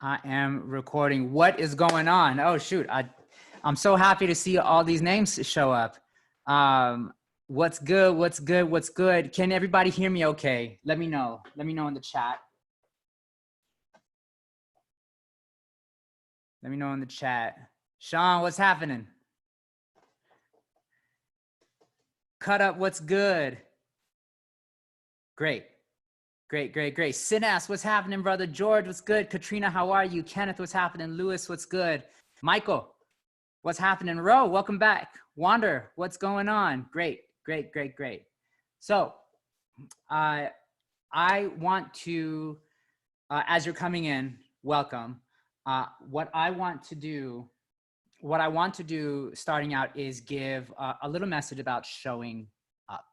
I am recording. What is going on? Oh shoot! I'm so happy to see all these names show up. What's good? What's good? What's good? Can everybody hear me? Okay, let me know. Let me know in the chat. Let me know in the chat. Sean, what's happening? Cut up. What's good? Great. Great, great, great. Sinas, what's happening, brother? George, what's good? Katrina, how are you? Kenneth, what's happening? Lewis, what's good? Michael, what's happening? Ro, welcome back. Wander, what's going on? Great, great, great, great. So I want to, as you're coming in, welcome. What I want to do starting out is give a little message about showing up.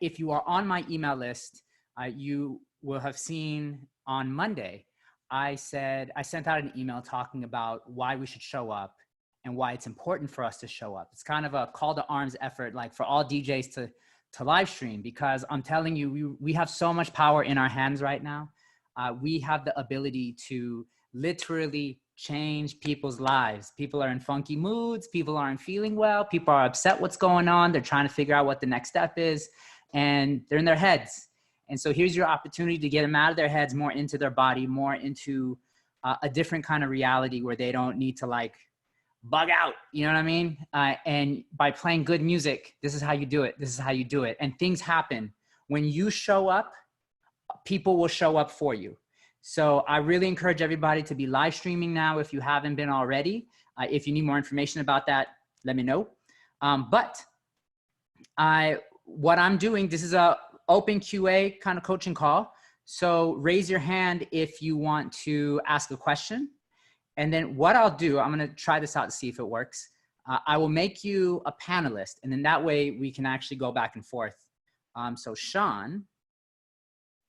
If you are on my email list, you will have seen on Monday, I sent out an email talking about why we should show up and why it's important for us to show up. It's kind of a call to arms effort, like for all DJs to live stream, because I'm telling you, we have so much power in our hands right now. We have the ability to literally change people's lives. People are in funky moods. People aren't feeling well. People are upset what's going on. They're trying to figure out what the next step is, and they're in their heads. And so here's your opportunity to get them out of their heads, more into their body, more into a different kind of reality where they don't need to like bug out. You know what I mean? And by playing good music, this is how you do it. This is how you do it. And things happen. When you show up, people will show up for you. So I really encourage everybody to be live streaming now if you haven't been already. If you need more information about that, let me know. What I'm doing, this is a open QA kind of coaching call. So raise your hand if you want to ask a question. And then what I'll do, I'm going to try this out to see if it works. I will make you a panelist, and then that way we can actually go back and forth. So Sean,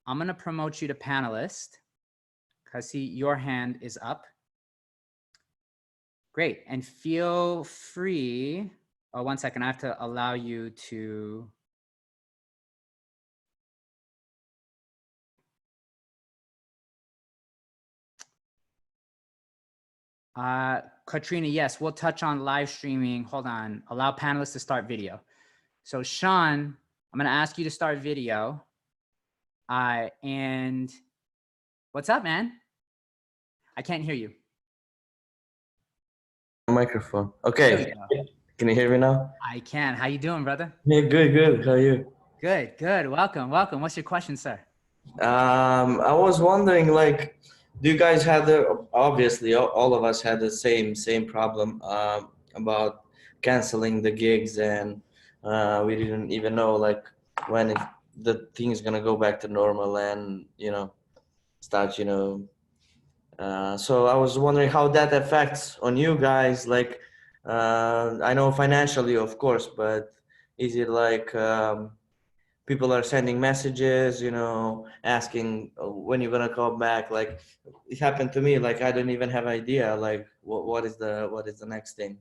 I'm going to promote you to panelist because see your hand is up. Great. And feel free. Oh, 1 second. I have to allow you to. Katrina, yes, we'll touch on live streaming. Hold on. Allow panelists to start video. So Sean, I'm going to ask you to start video. And what's up, man? I can't hear you. Microphone. Okay. Can you hear me now? I can. How you doing, brother? Yeah, good, good. How are you? Good, good. Welcome, welcome. What's your question, sir? I was wondering, like, do you guys have obviously all of us had the same problem about canceling the gigs, and we didn't even know like when the thing is gonna go back to normal and start so I was wondering how that affects on you guys, like I know financially of course, but is it like people are sending messages, asking when you're gonna come back? Like it happened to me. Like I don't even have idea. Like what is the next thing?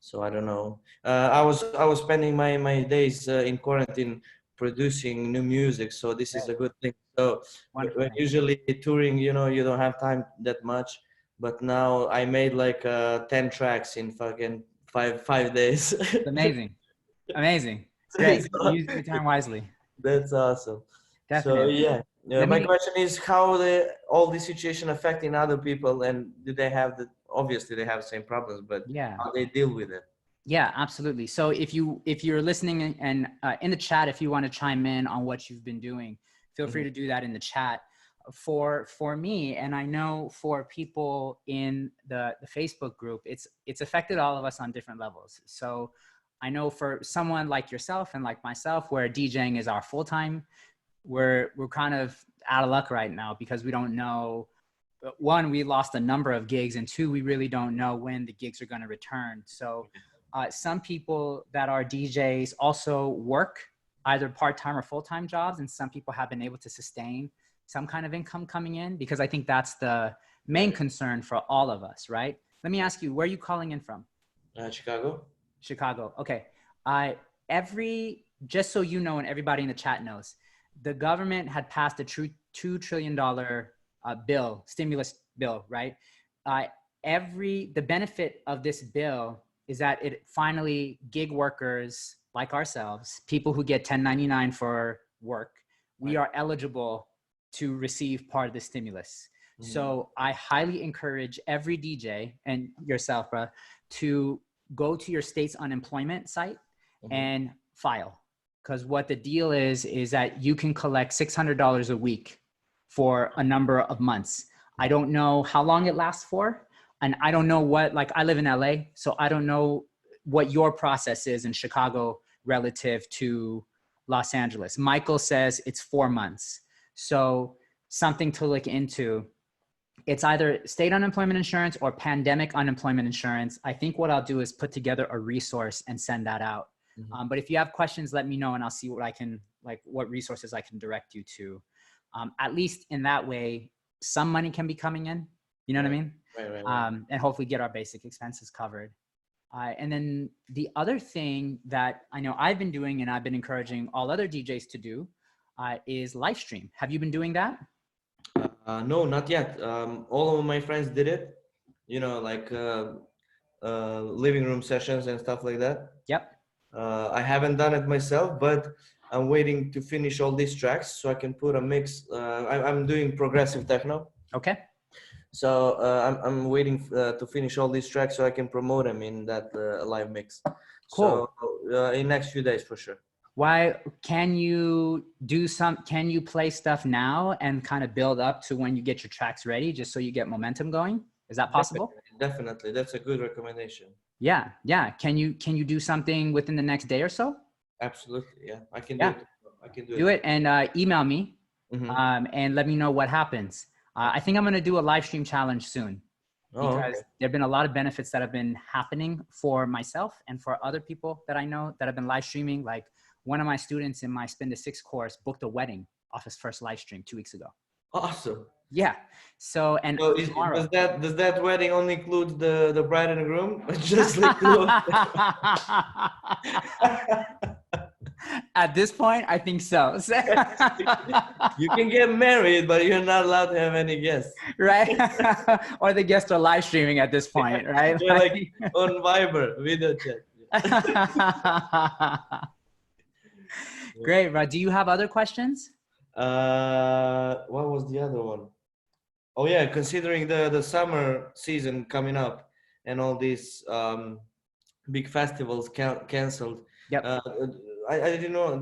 So I don't know. I was spending my days in quarantine producing new music. So this is a good thing. So when usually touring, you don't have time that much. But now I made like 10 tracks in fucking five days. Amazing, amazing. Great. Use your time wisely. That's awesome. Definitely. So yeah, my question is how all this situation affecting other people, and do they have obviously they have the same problems, but how they deal with it? Yeah, absolutely. So if you're listening and in the chat, if you want to chime in on what you've been doing, feel free to do that in the chat. For me, and I know for people in the Facebook group, it's affected all of us on different levels. So I know for someone like yourself and like myself, where DJing is our full-time, we're kind of out of luck right now because we don't know. One, we lost a number of gigs, and two, we really don't know when the gigs are going to return. So some people that are DJs also work either part-time or full-time jobs, and some people have been able to sustain some kind of income coming in, because I think that's the main concern for all of us, right? Let me ask you, where are you calling in from? Chicago. Chicago. Okay. Just so you know, and everybody in the chat knows, the government had passed a $2 trillion stimulus bill, right? Uh, the benefit of this bill is that it finally gig workers like ourselves, people who get 1099 for work, we are eligible to receive part of the stimulus. So I highly encourage every DJ and yourself, bro, to go to your state's unemployment site and file. Because what the deal is that you can collect $600 a week for a number of months. I don't know how long it lasts for. And I don't know what, like I live in LA, so I don't know what your process is in Chicago relative to Los Angeles. Michael says it's 4 months. So something to look into. It's either state unemployment insurance or pandemic unemployment insurance. I think what I'll do is put together a resource and send that out. But if you have questions, let me know and I'll see what I can, like what resources I can direct you to. At least in that way, some money can be coming in, you know what I mean? Right. And hopefully get our basic expenses covered. And then the other thing that I know I've been doing and I've been encouraging all other DJs to do is live stream. Have you been doing that? No, not yet. All of my friends did it, you know, like living room sessions and stuff like that. Yep. I haven't done it myself, but I'm waiting to finish all these tracks so I can put a mix. I'm doing progressive techno. Okay. So I'm waiting to finish all these tracks so I can promote them in that live mix. Cool. So in next few days for sure. Why can you can you play stuff now and kind of build up to when you get your tracks ready, just so you get momentum going? Is that possible? Definitely. That's a good recommendation. Yeah. Can you do something within the next day or so? Absolutely. Yeah, I can do it. I can do it and email me and let me know what happens. I think I'm going to do a live stream challenge soon because there've been a lot of benefits that have been happening for myself and for other people that I know that have been live streaming. Like one of my students in my Spin to Six course booked a wedding off his first live stream 2 weeks ago. Awesome. Yeah. So, and so tomorrow, does that wedding only include the bride and the groom? Just like at this point, I think so. You can get married, but you're not allowed to have any guests. Right? Or the guests are live streaming at this point, right? You're like on Viber, video chat. Great, bro. Do you have other questions? What was the other one? Oh yeah, considering the summer season coming up and all these big festivals canceled. Yep. I didn't know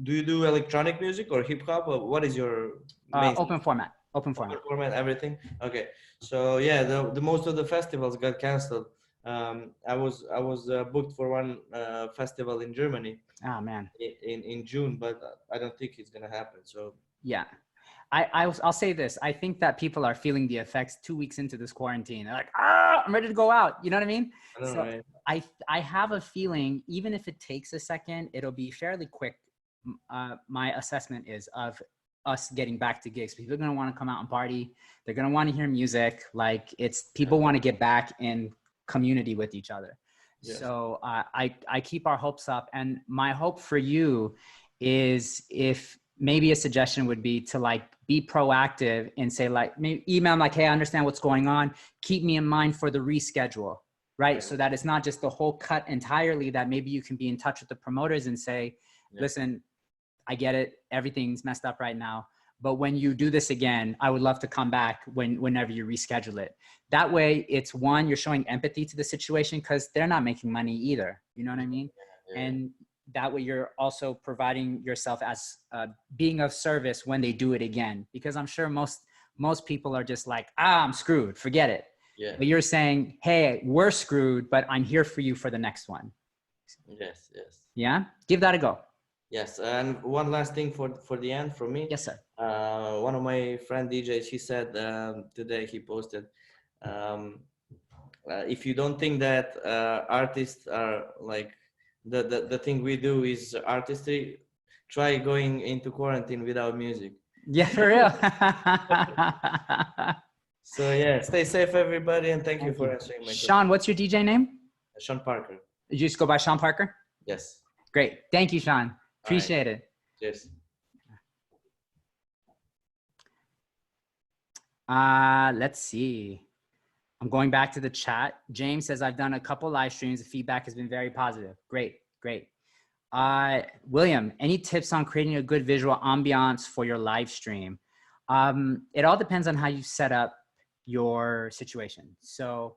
do you do electronic music or hip hop, or what is your main open format, everything? Okay. So yeah, the most of the festivals got canceled. I was booked for one festival in Germany. Oh man. In June, but I don't think it's gonna happen. So yeah. I'll say this. I think that people are feeling the effects 2 weeks into this quarantine. They're like, I'm ready to go out. You know what I mean? Right. I have a feeling, even if it takes a second, it'll be fairly quick. My assessment is of us getting back to gigs. People are going to want to come out and party. They're going to want to hear music. Like people want to get back in community with each other. Yes. So I keep our hopes up. And my hope for you is, if maybe a suggestion would be to like be proactive and say, like, maybe email them like, hey, I understand what's going on. Keep me in mind for the reschedule, right? So that it's not just the whole cut entirely, that maybe you can be in touch with the promoters and say, listen, I get it. Everything's messed up right now. But when you do this again, I would love to come back whenever you reschedule it. That way, it's one, you're showing empathy to the situation because they're not making money either. You know what I mean? And that way you're also providing yourself as being of service when they do it again. Because I'm sure most people are just like, I'm screwed, forget it. Yeah. But you're saying, hey, we're screwed, but I'm here for you for the next one. Yes. Yeah? Give that a go. Yes, and one last thing for the end from me. Yes, sir. One of my friend DJs, he said today, he posted, if you don't think that artists are like the thing we do is artistry, try going into quarantine without music. Yeah, for real. So yeah, stay safe, everybody, and thank you for answering my question. Sean, what's your DJ name? Sean Parker. You just go by Sean Parker? Yes. Great. Thank you, Sean. Appreciate it. Cheers. Let's see. I'm going back to the chat. James says, I've done a couple live streams. The feedback has been very positive. Great, great. William, any tips on creating a good visual ambiance for your live stream? It all depends on how you set up your situation. So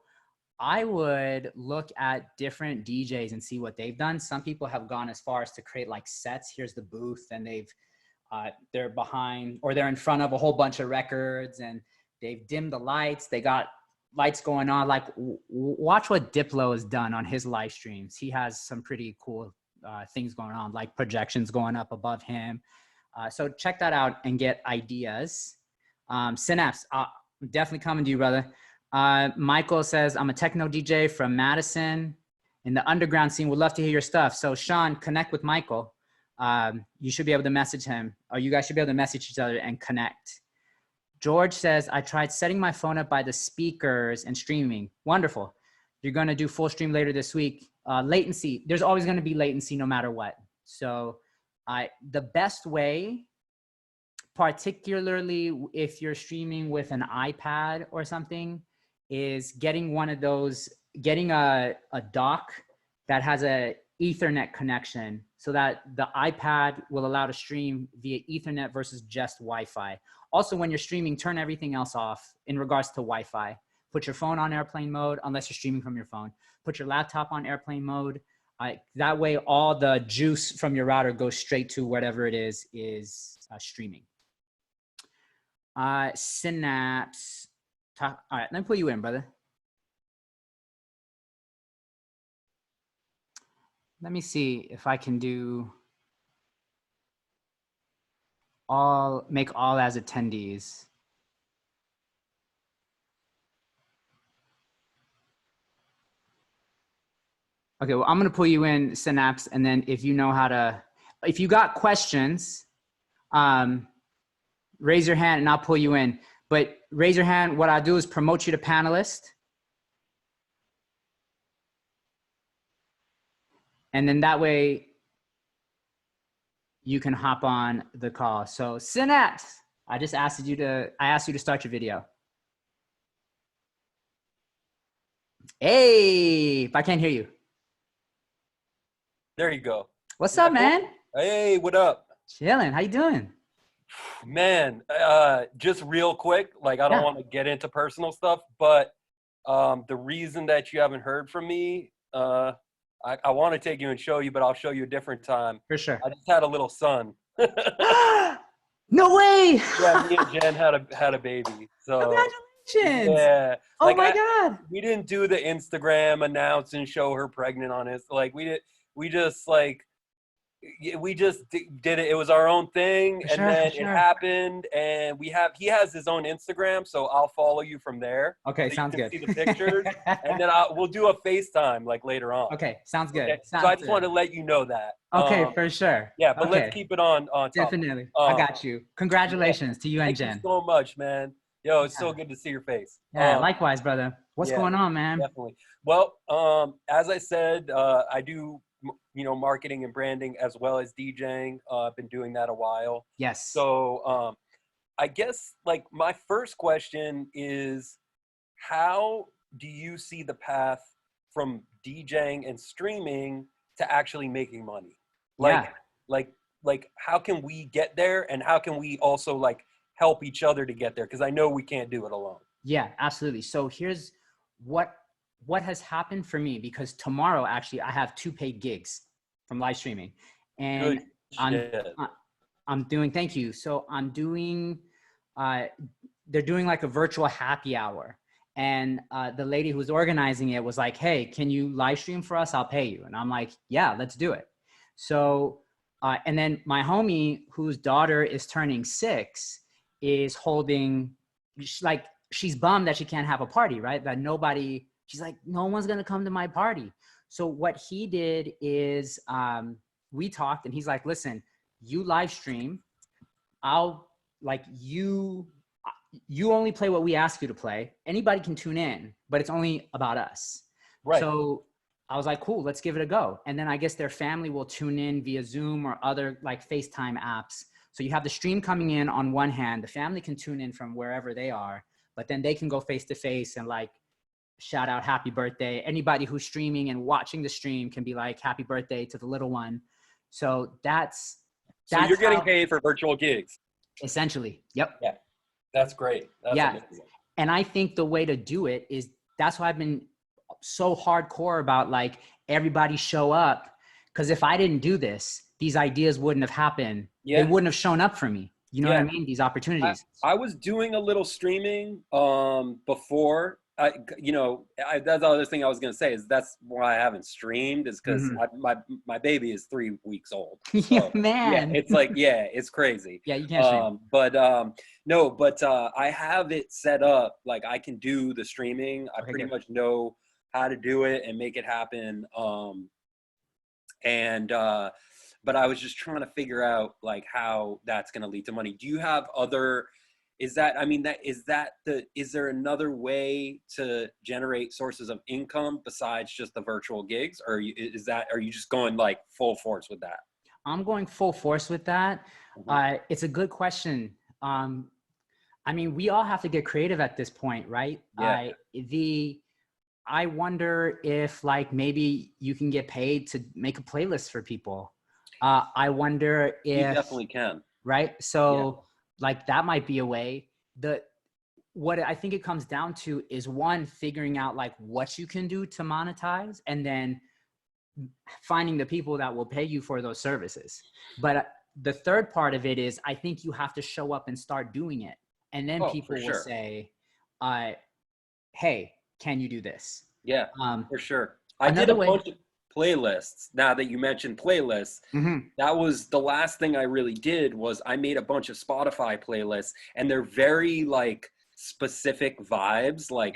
I would look at different DJs and see what they've done. Some people have gone as far as to create like sets. Here's the booth, and they're behind or they're in front of a whole bunch of records, and they've dimmed the lights. They got lights going on. Like watch what Diplo has done on his live streams. He has some pretty cool things going on, like projections going up above him. So check that out and get ideas. Synapse, definitely coming to you, brother. Michael says, I'm a techno DJ from Madison in the underground scene. Would love to hear your stuff. So Sean, connect with Michael. You should be able to message him, or you guys should be able to message each other and connect. George says, I tried setting my phone up by the speakers and streaming. Wonderful. You're going to do full stream later this week. Latency, there's always going to be latency no matter what. So the best way, particularly if you're streaming with an iPad or something, is getting one of those, getting a dock that has a Ethernet connection so that the iPad will allow to stream via Ethernet versus just Wi-Fi. Also, when you're streaming, turn everything else off in regards to Wi-Fi. Put your phone on airplane mode, unless you're streaming from your phone. Put your laptop on airplane mode. That way, all the juice from your router goes straight to whatever it is streaming. Synapse. All right, let me put you in, brother. Let me see if I can do make all as attendees. Okay, well, I'm gonna pull you in, Synapse, and then if you know how to, if you got questions, raise your hand and I'll pull you in. But raise your hand, what I'll do is promote you to panelist. And then that way you can hop on the call. So Synapse, I asked you to start your video. Hey, if I can't hear you. There you go. What's up, man? Hey, what up? Chilling. How you doing? Man, just real quick, like I don't want to get into personal stuff, but the reason that you haven't heard from me, I want to take you and show you, but I'll show you a different time. For sure. I just had a little son. No way! Yeah, me and Jen had a baby. So congratulations! Yeah. Oh my God! We didn't do the Instagram announce and show her pregnant on it. Like we just did it. It was our own thing, and then it happened. And he has his own Instagram, so I'll follow you from there. Okay, so sounds good. See the pictures, and then we'll do a FaceTime like later on. Okay, sounds good. Okay? Sounds so I just want to let you know that. Okay, for sure. Yeah, but let's keep it on top. Definitely, I got you. Congratulations to you and Jen. Thank you so much, man. Yo, it's so good to see your face. Yeah, likewise, brother. What's going on, man? Definitely. Well, as I said, I do marketing and branding as well as DJing. I've been doing that a while. Yes. So I guess like my first question is, how do you see the path from DJing and streaming to actually making money? Like how can we get there, and how can we also like help each other to get there? Because I know we can't do it alone. Yeah, absolutely. So here's what has happened for me, because tomorrow actually I have 2 paid gigs from live streaming, and I'm doing, thank you. So I'm doing, they're doing like a virtual happy hour, and the lady who's organizing it was like, hey, can you live stream for us? I'll pay you. And I'm like, yeah, let's do it. So, and then my homie whose daughter is turning 6 is holding, like, she's bummed that she can't have a party, right? That she's like, no one's gonna come to my party. So what he did is we talked, and he's like, listen, you live stream. You only play what we ask you to play. Anybody can tune in, but it's only about us. Right. So I was like, cool, let's give it a go. And then I guess their family will tune in via Zoom or other like FaceTime apps. So you have the stream coming in on one hand, the family can tune in from wherever they are. but then they can go face to face and like shout out happy birthday. Anybody who's streaming and watching the stream can be like happy birthday to the little one. So that's you're getting paid for virtual gigs. Essentially. Yep. Yeah. That's great. That's amazing. And I think the way to do it is, that's why I've been so hardcore about like everybody show up. Because if I didn't do this, these ideas wouldn't have happened. They wouldn't have shown up for me. You know what I mean? These opportunities. I was doing a little streaming before. That's the other thing I was gonna say is that's why I haven't streamed, is because my baby is 3 weeks old. So, Man, yeah, it's like it's crazy. Yeah, you can't stream. But I have it set up like I can do the streaming. I pretty much know how to do it and make it happen. But I was just trying to figure out like how that's gonna lead to money. Do you have other? Is there another way to generate sources of income besides just the virtual gigs? Or are you just going like full force with that? I'm going full force with that. It's a good question. I mean, we all have to get creative at this point, right? Yeah. I wonder if like maybe you can get paid to make a playlist for people. I wonder if you definitely can. Right. So like that might be a way. What I think it comes down to is, one, figuring out like what you can do to monetize, and then finding the people that will pay you for those services. But the third part of it is, I think you have to show up and start doing it. And then people will say, hey, can you do this? Yeah, for sure. I did a bunch of playlists. Now that you mentioned playlists, that was the last thing I really did. Was I made a bunch of Spotify playlists, and they're very like specific vibes. Like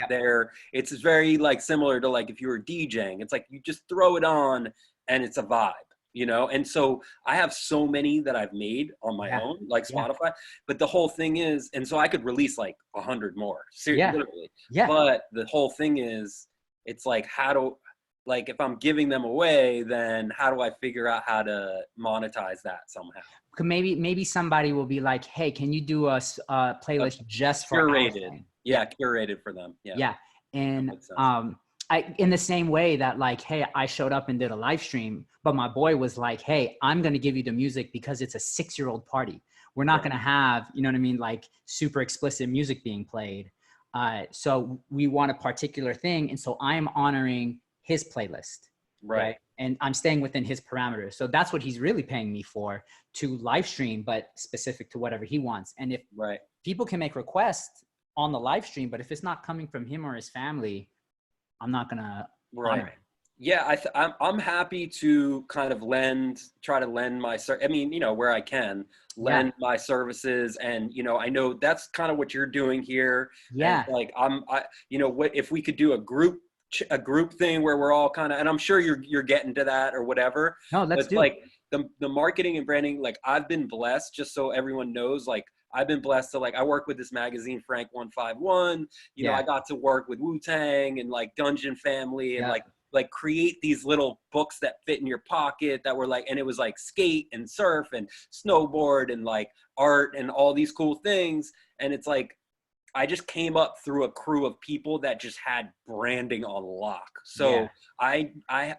it's very like similar to like if you were DJing. It's like you just throw it on and it's a vibe, you know? And so I have so many that I've made on my own, like Spotify, but the whole thing is, and so I could release like 100 more, seriously, literally. But the whole thing is, it's like, like if I'm giving them away, then how do I figure out how to monetize that somehow? Maybe somebody will be like, hey, can you do a playlist just for curated? Curated for them. And in the same way that like, hey, I showed up and did a live stream, but my boy was like, hey, I'm going to give you the music because it's a 6-year-old party. We're not going to have, you know what I mean, like super explicit music being played. So we want a particular thing. And so I'm honoring his playlist, right? And I'm staying within his parameters. So that's what he's really paying me for, to live stream, but specific to whatever he wants. And if people can make requests on the live stream, but if it's not coming from him or his family, I'm not gonna honor it. Yeah, I'm happy to kind of try to lend my, I mean, you know, where I can lend my services, and you know, I know that's kind of what you're doing here. And like you know, what if we could do a group thing where we're all kind of, and I'm sure you're getting to that or whatever. No, let's do like the marketing and branding. Like I've been blessed, just so everyone knows, like I've been blessed to like, I work with this magazine, Frank 151, you know, I got to work with Wu-Tang and like Dungeon Family and like create these little books that fit in your pocket that were like, and it was like skate and surf and snowboard and like art and all these cool things. And it's like, I just came up through a crew of people that just had branding on lock. So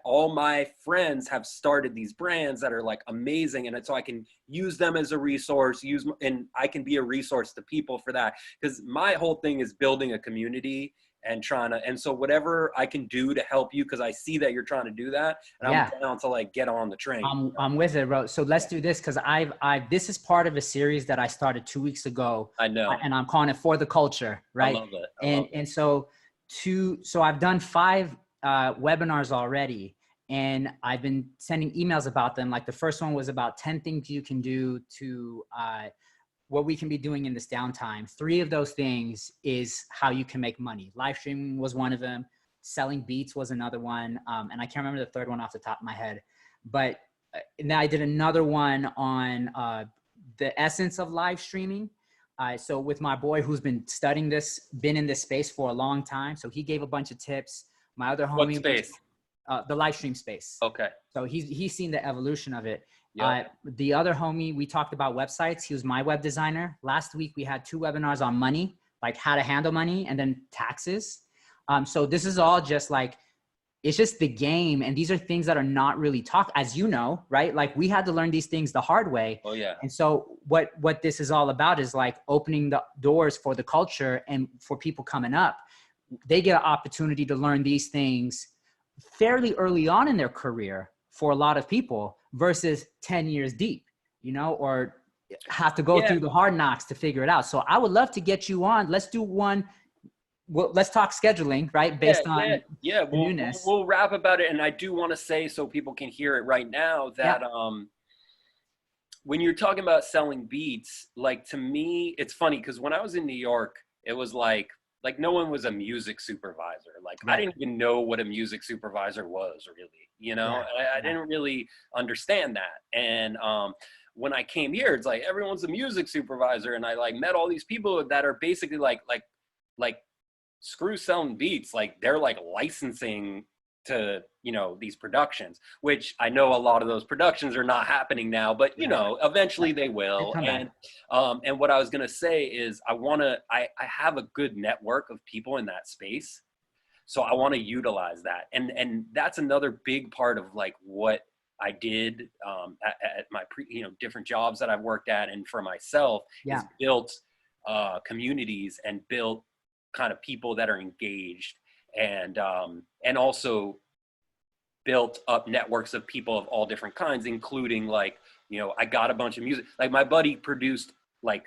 all my friends have started these brands that are like amazing. And so I can use them as a resource, and I can be a resource to people for that. Because my whole thing is building a community and and so whatever I can do to help you, because I see that you're trying to do that, and I'm down to like get on the train. I'm with it, bro. So let's do this, because this is part of a series that I started 2 weeks ago. I know, and I'm calling it For the Culture, right? I love it. And so I've done 5 webinars already, and I've been sending emails about them. Like the first one was about 10 things you can do to what we can be doing in this downtime. 3 of those things is how you can make money. Live streaming was one of them. Selling beats was another one. And I can't remember the third one off the top of my head. But then I did another one on the essence of live streaming. So with my boy who's been studying this, been in this space for a long time. So he gave a bunch of tips. My other homie. What space? The live stream space. Okay. So he's seen the evolution of it. Yep. The other homie, we talked about websites. He was my web designer. Last week, we had 2 webinars on money. like how to handle money and then taxes. So this is all just like, it's just the game. And these are things that are not really taught, as you know, right? Like we had to learn these things the hard way. Oh yeah. And so what this is all about is like opening the doors for the culture and for people coming up. They get an opportunity to learn these things fairly early on in their career for a lot of people versus 10 years deep, you know, or have to go through the hard knocks to figure it out. So I would love to get you on. Let's do one. Well, let's talk scheduling, right? Based on the newness. We'll rap about it. And I do want to say, so people can hear it right now, that when you're talking about selling beats, like to me, it's funny because when I was in New York, it was like no one was a music supervisor. Like I didn't even know what a music supervisor was really, you know, I didn't really understand that. And when I came here, it's like everyone's a music supervisor. And I like met all these people that are basically like screw selling beats. Like they're like licensing to, you know, these productions, which I know a lot of those productions are not happening now, but you know, eventually they will. And what I was going to say is I have a good network of people in that space. So I want to utilize that. And that's another big part of like what I did at my different jobs that I've worked at. And for myself is built communities and built kind of people that are engaged and also built up networks of people of all different kinds, including like, you know, I got a bunch of music. Like my buddy produced like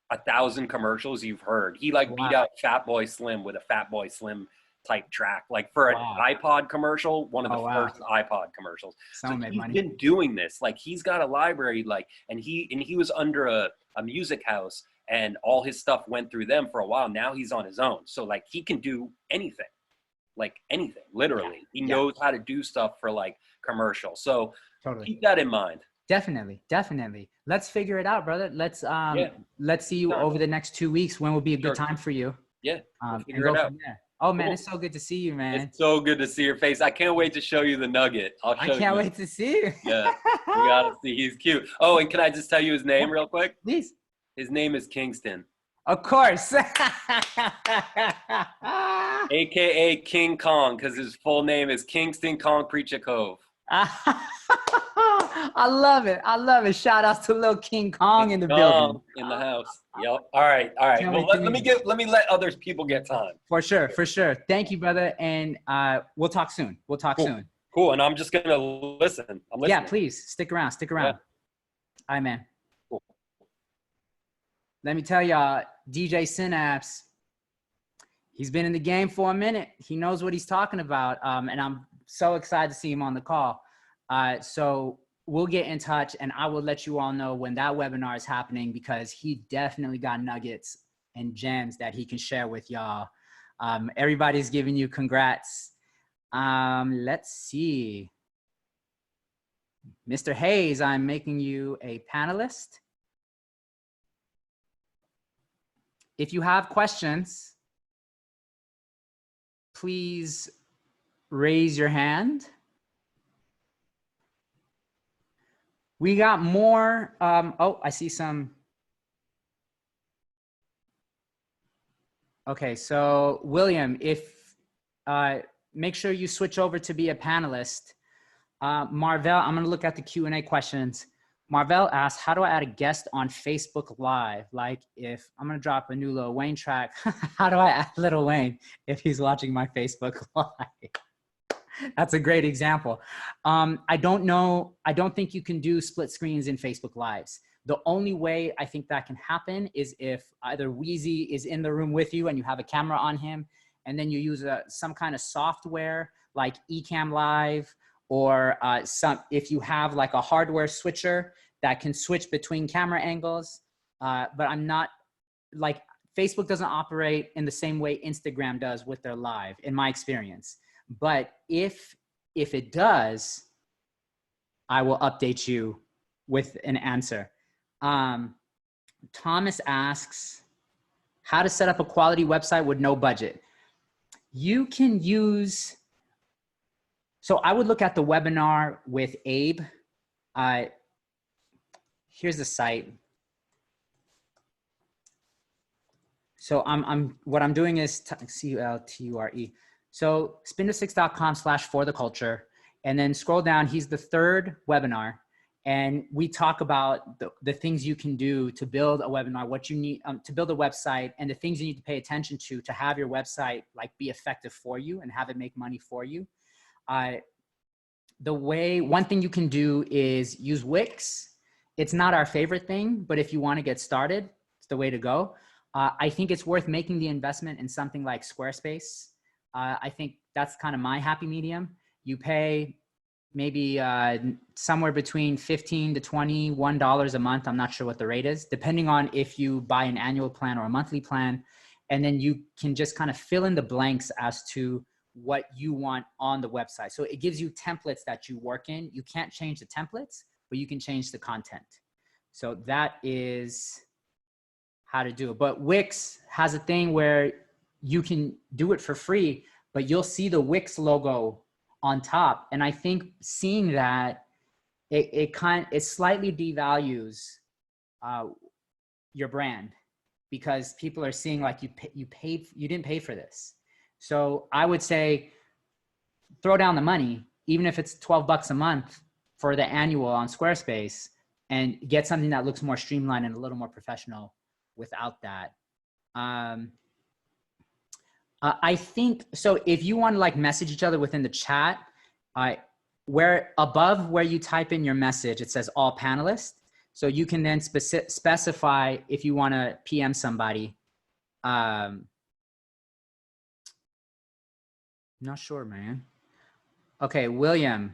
1,000 commercials you've heard. He like beat out Fatboy Slim with a Fatboy Slim type track, like for an iPod commercial, one of the first iPod commercials. So he's been doing this. Like he's got a library, like, and he was under a music house and all his stuff went through them for a while. Now he's on his own. So like he can do anything, like anything, literally. He knows how to do stuff for like commercials. So keep that in mind. Definitely. Let's figure it out, brother. Let's see you over the next 2 weeks. When will be a good time for you? Yeah. We'll figure it out. Oh man, it's so good to see you, man. It's so good to see your face. I can't wait to show you the nugget. I can't wait to see you. Yeah, you gotta see. He's cute. Oh, and can I just tell you his name real quick? Please. His name is Kingston. Of course. AKA King Kong, because his full name is Kingston Concrete Chakov. I love it. Shout outs to little King Kong in the building. In the house. Yep. All right. Well, let me let other people get time. For sure. Thank you, brother. And we'll talk soon. Soon. Cool. And I'm just gonna listen. I'm listening. Yeah, please stick around. Yeah. All right, man. Cool. Let me tell y'all, DJ Synapse, he's been in the game for a minute. He knows what he's talking about. And I'm so excited to see him on the call. So we'll get in touch and I will let you all know when that webinar is happening, because he definitely got nuggets and gems that he can share with y'all. Everybody's giving you congrats. Let's see. Mr. Hayes, I'm making you a panelist. If you have questions, please raise your hand. We got more. Oh, I see some. Okay, so William, if make sure you switch over to be a panelist. Marvell, I'm gonna look at the Q&A questions. Marvell asks, how do I add a guest on Facebook Live? Like if I'm gonna drop a new Lil Wayne track, how do I add Lil Wayne if he's watching my Facebook Live? That's a great example. I don't know. I don't think you can do split screens in Facebook Lives. The only way I think that can happen is if either Wheezy is in the room with you and you have a camera on him, and then you use some kind of software like Ecamm Live, or if you have like a hardware switcher that can switch between camera angles. But I'm not, like, Facebook doesn't operate in the same way Instagram does with their live, in my experience. But if it does, I will update you with an answer. Thomas asks, how to set up a quality website with no budget. You can use, so I would look at the webinar with Abe. Here's the site. So what I'm doing is CULTURE. So spinto6.com/for the culture, and then scroll down. He's the third webinar, and we talk about the things you can do to build a webinar, what you need to build a website, and the things you need to pay attention to have your website like be effective for you and have it make money for you. One thing you can do is use Wix. It's not our favorite thing, but if you want to get started, it's the way to go. I think it's worth making the investment in something like Squarespace. I think that's kind of my happy medium. You pay maybe somewhere between $15 to $21 a month. I'm not sure what the rate is, depending on if you buy an annual plan or a monthly plan. And then you can just kind of fill in the blanks as to what you want on the website. So it gives you templates that you work in. You can't change the templates, but you can change the content. So that is how to do it. But Wix has a thing where you can do it for free, but you'll see the Wix logo on top. And I think seeing that, it slightly devalues your brand, because people are seeing like you didn't pay for this. So I would say throw down the money, even if it's $12 a month for the annual on Squarespace, and get something that looks more streamlined and a little more professional without that. I think, so if you want to like message each other within the chat, where above where you type in your message, it says all panelists. So you can then specify if you want to PM somebody. Not sure, man. Okay, William.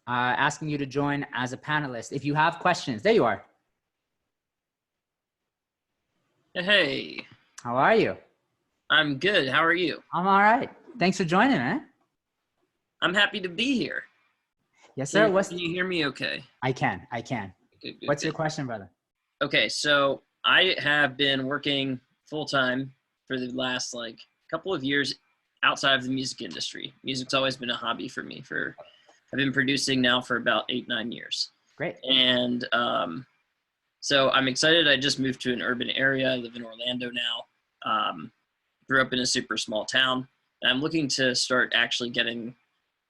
Asking you to join as a panelist. If you have questions, there you are. Hey. How are you? I'm good. How are you? I'm all right. Thanks for joining, man. I'm happy to be here. Yes, sir. Can you hear me okay? I can. Good, What's your question, brother? Okay, so I have been working full-time for the last like couple of years outside of the music industry. Music's always been a hobby for me. I've been producing now for about 8-9 years. Great. And so I'm excited. I just moved to an urban area. I live in Orlando now. Grew up in a super small town. And I'm looking to start actually getting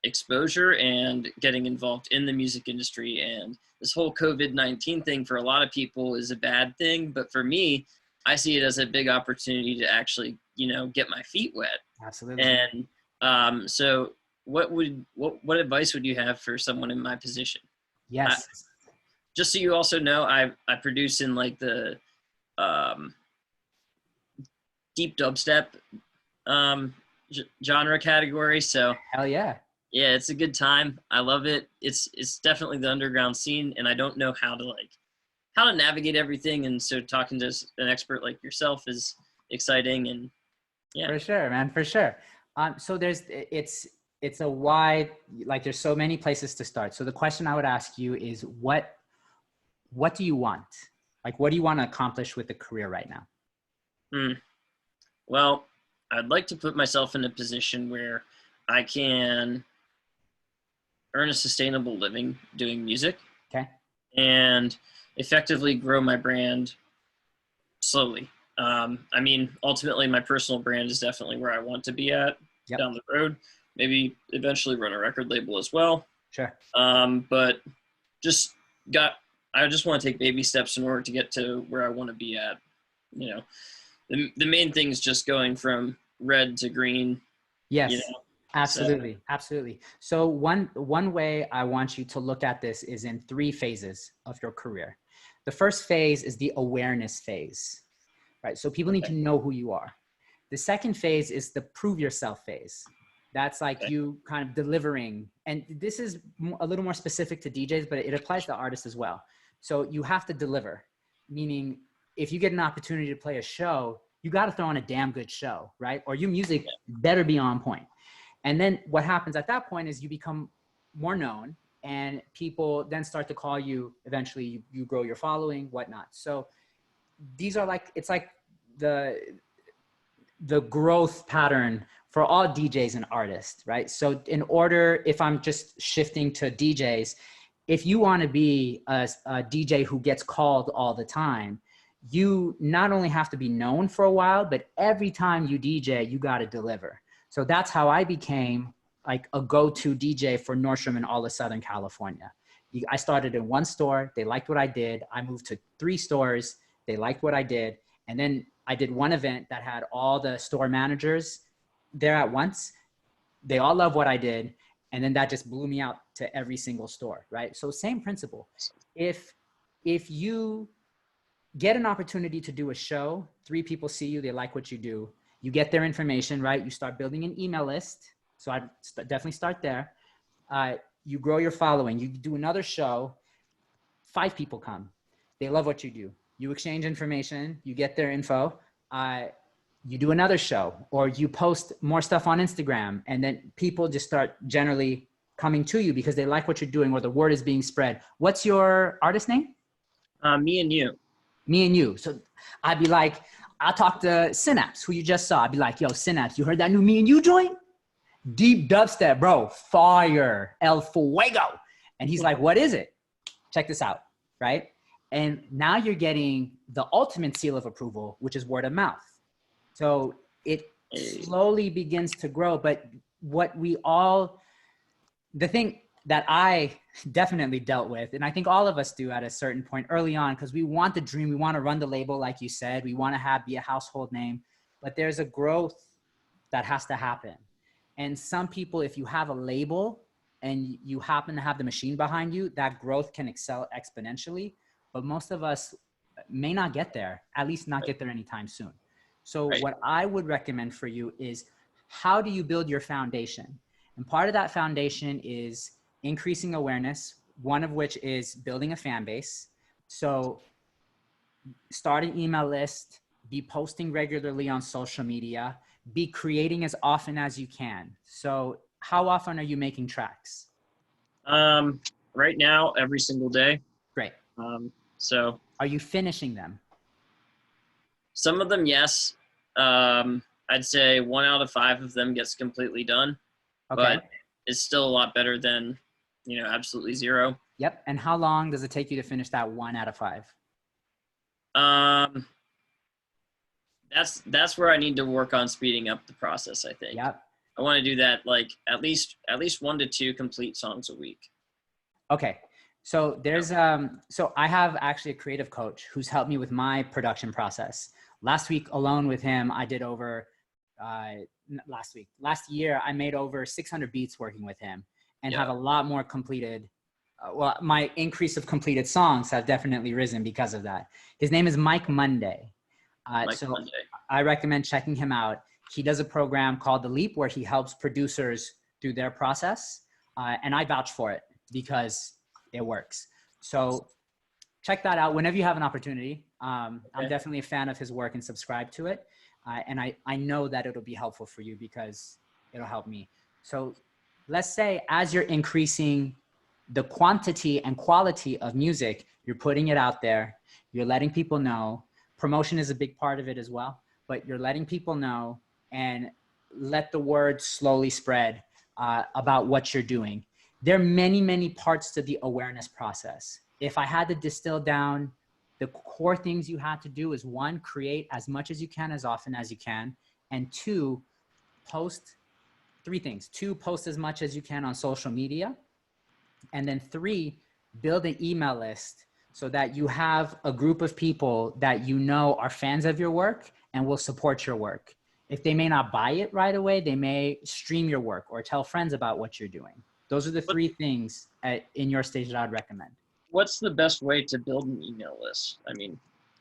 exposure and getting involved in the music industry. And this whole COVID-19 thing for a lot of people is a bad thing. But for me, I see it as a big opportunity to actually, get my feet wet. Absolutely. And so what advice would you have for someone in my position? Yes. Just so you also know, I produce in like the deep dubstep genre category. So hell yeah. Yeah, it's a good time. I love it. It's definitely the underground scene, and I don't know how to navigate everything. And so talking to an expert like yourself is exciting. And yeah, for sure, man, for sure. So it's a wide, like there's so many places to start. So the question I would ask you is what do you want? Like, what do you want to accomplish with the career right now? Well, I'd like to put myself in a position where I can earn a sustainable living doing music. Okay. And effectively grow my brand slowly. I mean, ultimately my personal brand is definitely where I want to be at down the road. Maybe eventually run a record label as well. Sure. But I just want to take baby steps in order to get to where I want to be at. The main thing is just going from red to green. Yes. Absolutely. Absolutely. So one way I want you to look at this is in 3 phases of your career. The first phase is the awareness phase, right? So people need to know who you are. The second phase is the prove yourself phase. That's like you kind of delivering. And this is a little more specific to DJs, but it applies to artists as well. So you have to deliver, meaning if you get an opportunity to play a show, you got to throw on a damn good show, right? Or your music better be on point. And then what happens at that point is you become more known, and people then start to call you. Eventually you grow your following, whatnot. So these are like, it's like the growth pattern for all DJs and artists, right? So in order, if I'm just shifting to DJs, if you want to be a DJ who gets called all the time, you not only have to be known for a while, but every time you DJ, you got to deliver. So that's how I became like a go-to DJ for Nordstrom and all of Southern California. I started in one store. They liked what I did. I moved to 3 stores. They liked what I did. And then I did one event that had all the store managers there at once. They all love what I did. And then that just blew me out to every single store, right? So same principle. If you get an opportunity to do a show, 3 people see you, they like what you do, you get their information, right? You start building an email list. So I'd definitely start there. You grow your following. You do another show, 5 people come. They love what you do. You exchange information, you get their info. You do another show, or you post more stuff on Instagram, and then people just start generally coming to you because they like what you're doing, or the word is being spread. What's your artist name? Me and You. Me and You. So I'd be like, I'll talk to Synapse, who you just saw. I'd be like, yo, Synapse, you heard that new Me and You joint? Deep dubstep, bro. Fire. El Fuego. And he's like, what is it? Check this out, right? And now you're getting the ultimate seal of approval, which is word of mouth. So it slowly begins to grow. But the thing that I definitely dealt with, and I think all of us do at a certain point early on, because we want the dream, we want to run the label, like you said, we want to be a household name, but there's a growth that has to happen. And some people, if you have a label and you happen to have the machine behind you, that growth can excel exponentially. But most of us may not get there, at least not get there anytime soon. So what I would recommend for you is, how do you build your foundation? And part of that foundation is increasing awareness, one of which is building a fan base. So start an email list, be posting regularly on social media, be creating as often as you can. So how often are you making tracks? Right now, every single day. Great. So are you finishing them? Some of them, yes. I'd say 1 out of 5 of them gets completely done. Okay. But it's still a lot better than, absolutely 0. Yep. And how long does it take you to finish that 1 out of 5? That's where I need to work on speeding up the process, I think. Yep. I want to do that like at least 1 to 2 complete songs a week. Okay. So there's so I have actually a creative coach who's helped me with my production process. Last week alone with him, I did over last year, I made over 600 beats working with him, and have a lot more completed. My increase of completed songs have definitely risen because of that. His name is Mike Monday. Monday. I recommend checking him out. He does a program called The Leap where he helps producers through their process. And I vouch for it because it works. So check that out whenever you have an opportunity. I'm definitely a fan of his work and subscribe to it. And I know that it'll be helpful for you because it'll help me. So let's say as you're increasing the quantity and quality of music, you're putting it out there, you're letting people know. Promotion is a big part of it as well, but you're letting people know and let the word slowly spread about what you're doing. There are many, many parts to the awareness process. If I had to distill down the core things you have to do is 1, create as much as you can, as often as you can. And 2, post 3 things. 2, post as much as you can on social media. And then 3, build an email list so that you have a group of people that you know are fans of your work and will support your work. If they may not buy it right away, they may stream your work or tell friends about what you're doing. Those are the 3 things in your stage that I'd recommend. What's the best way to build an email list? I mean,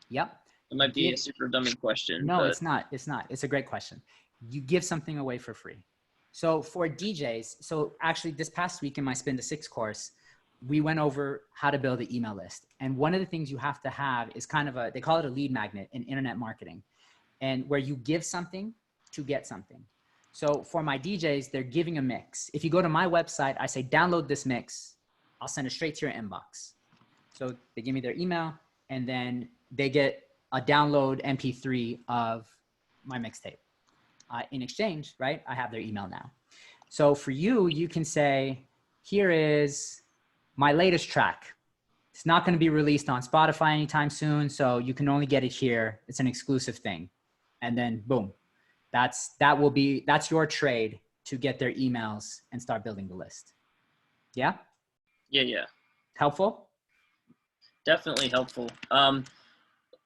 yep. It might be a super dummy question. No, it's not. It's not. It's a great question. You give something away for free. So for DJs, so actually this past week in my Spin to 6 course, we went over how to build an email list. And one of the things you have to have is kind of they call it a lead magnet in internet marketing, and where you give something to get something. So for my DJs, they're giving a mix. If you go to my website, I say, download this mix. I'll send it straight to your inbox. So they give me their email and then they get a download MP3 of my mixtape. In exchange, right? I have their email now. So for you, you can say, here is my latest track. It's not going to be released on Spotify anytime soon, so you can only get it here. It's an exclusive thing. And then boom, that's your trade to get their emails and start building the list. Yeah? Yeah. Helpful? Definitely helpful.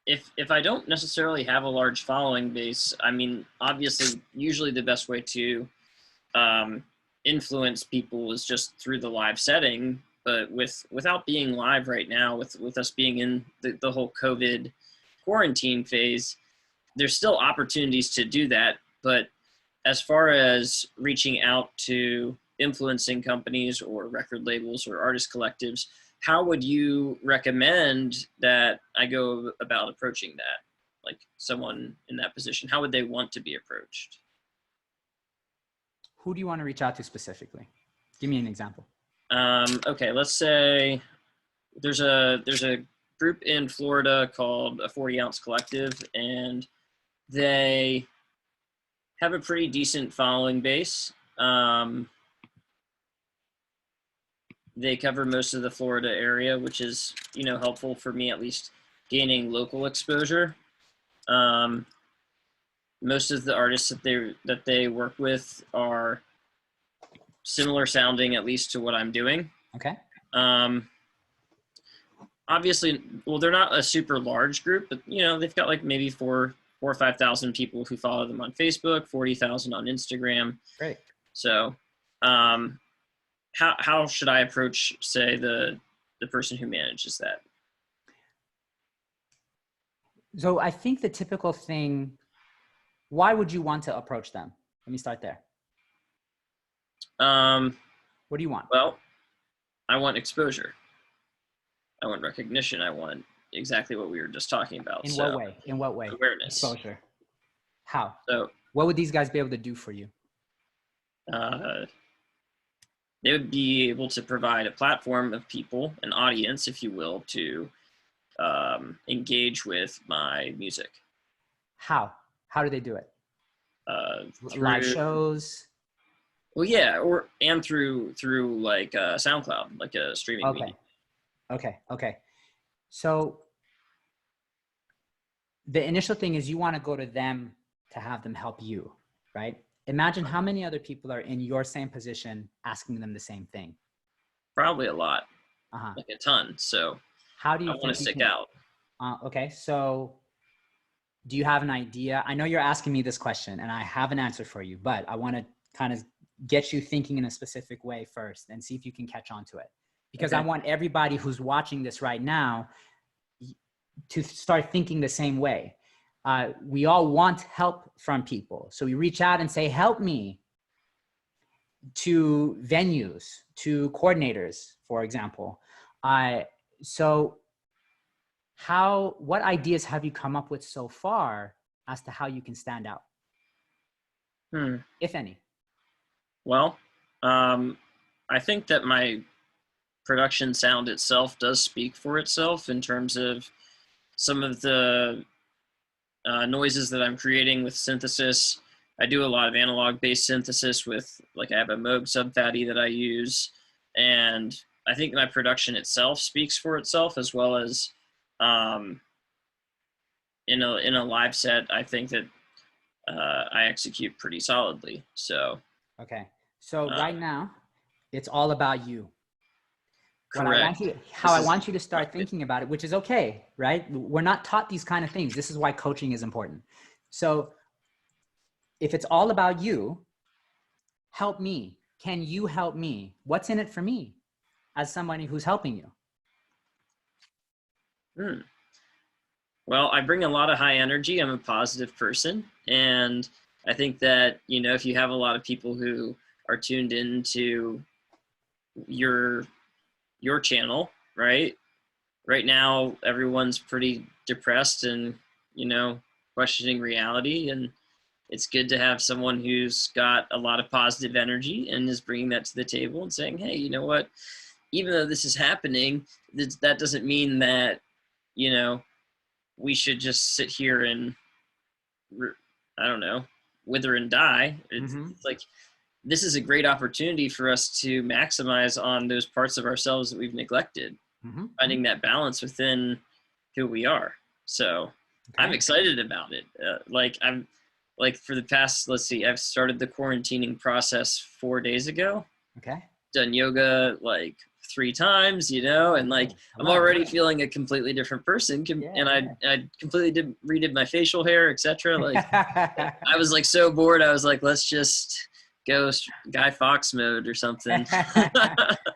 If I don't necessarily have a large following base, I mean, obviously, usually the best way to influence people is just through the live setting. But without being live right now, with us being in the whole COVID quarantine phase, there's still opportunities to do that. But as far as reaching out to influencing companies or record labels or artist collectives, how would you recommend that I go about approaching that? Like someone in that position, how would they want to be approached? Who do you want to reach out to specifically? Give me an example. Okay, let's say there's a group in Florida called a 40 Ounce Collective, and they have a pretty decent following base. They cover most of the Florida area, which is, helpful for me, at least gaining local exposure. Most of the artists that they work with are similar sounding, at least to what I'm doing. Okay. Obviously, well, they're not a super large group, but they've got like maybe 4,000 or 5,000 people who follow them on Facebook, 40,000 on Instagram. Great. So, how should I approach, say, the person who manages that? So I think the typical thing, why would you want to approach them? Let me start there. What do you want? Well, I want exposure. I want recognition. I want exactly what we were just talking about. In what way? In what way? Awareness. Exposure. How? So, what would these guys be able to do for you? They would be able to provide a platform of people, an audience, if you will, to engage with my music. How? How do they do it? Through Live shows? Well, yeah, and through like SoundCloud, like a streaming medium. Okay. So the initial thing is you want to go to them to have them help you, right? Imagine how many other people are in your same position asking them the same thing. Probably a lot, Uh-huh. like a ton. So how do you I want to stick out. Okay, so do you have an idea? I know you're asking me this question and I have an answer for you, but I want to kind of get you thinking in a specific way first and see if you can catch on to it. Because I want everybody who's watching this right now to start thinking the same way. We all want help from people. So we reach out and say, help me, to venues, to coordinators, for example. So what ideas have you come up with so far as to how you can stand out? If any. Well, I think that my production sound itself does speak for itself in terms of some of the noises that I'm creating with synthesis. I do a lot of analog based synthesis with, like, I have a Moog Sub-Fatty that I use, and I think my production itself speaks for itself, as well as in a live set, I think that I execute pretty solidly. So okay, so right now it's all about you. Correct. I want you to start thinking about it, which is okay, right? We're not taught these kind of things. This is why coaching is important. So if it's all about you, help me. Can you help me? What's in it for me as somebody who's helping you? Well, I bring a lot of high energy. I'm a positive person. And I think that, if you have a lot of people who are tuned into your channel, right now, everyone's pretty depressed and, questioning reality. And it's good to have someone who's got a lot of positive energy and is bringing that to the table and saying, hey, you know what, even though this is happening, that doesn't mean that, we should just sit here and, I don't know, wither and die. It's like, this is a great opportunity for us to maximize on those parts of ourselves that we've neglected, finding that balance within who we are. So I'm excited about it. I'm like for the past, let's see, I've started the quarantining process 4 days ago. Okay. Done yoga like 3 times, you know, and like I'm already feeling a completely different person. And I completely redid my facial hair, etc. Like I was like so bored. I was like, let's just go Guy Fawkes mode or something.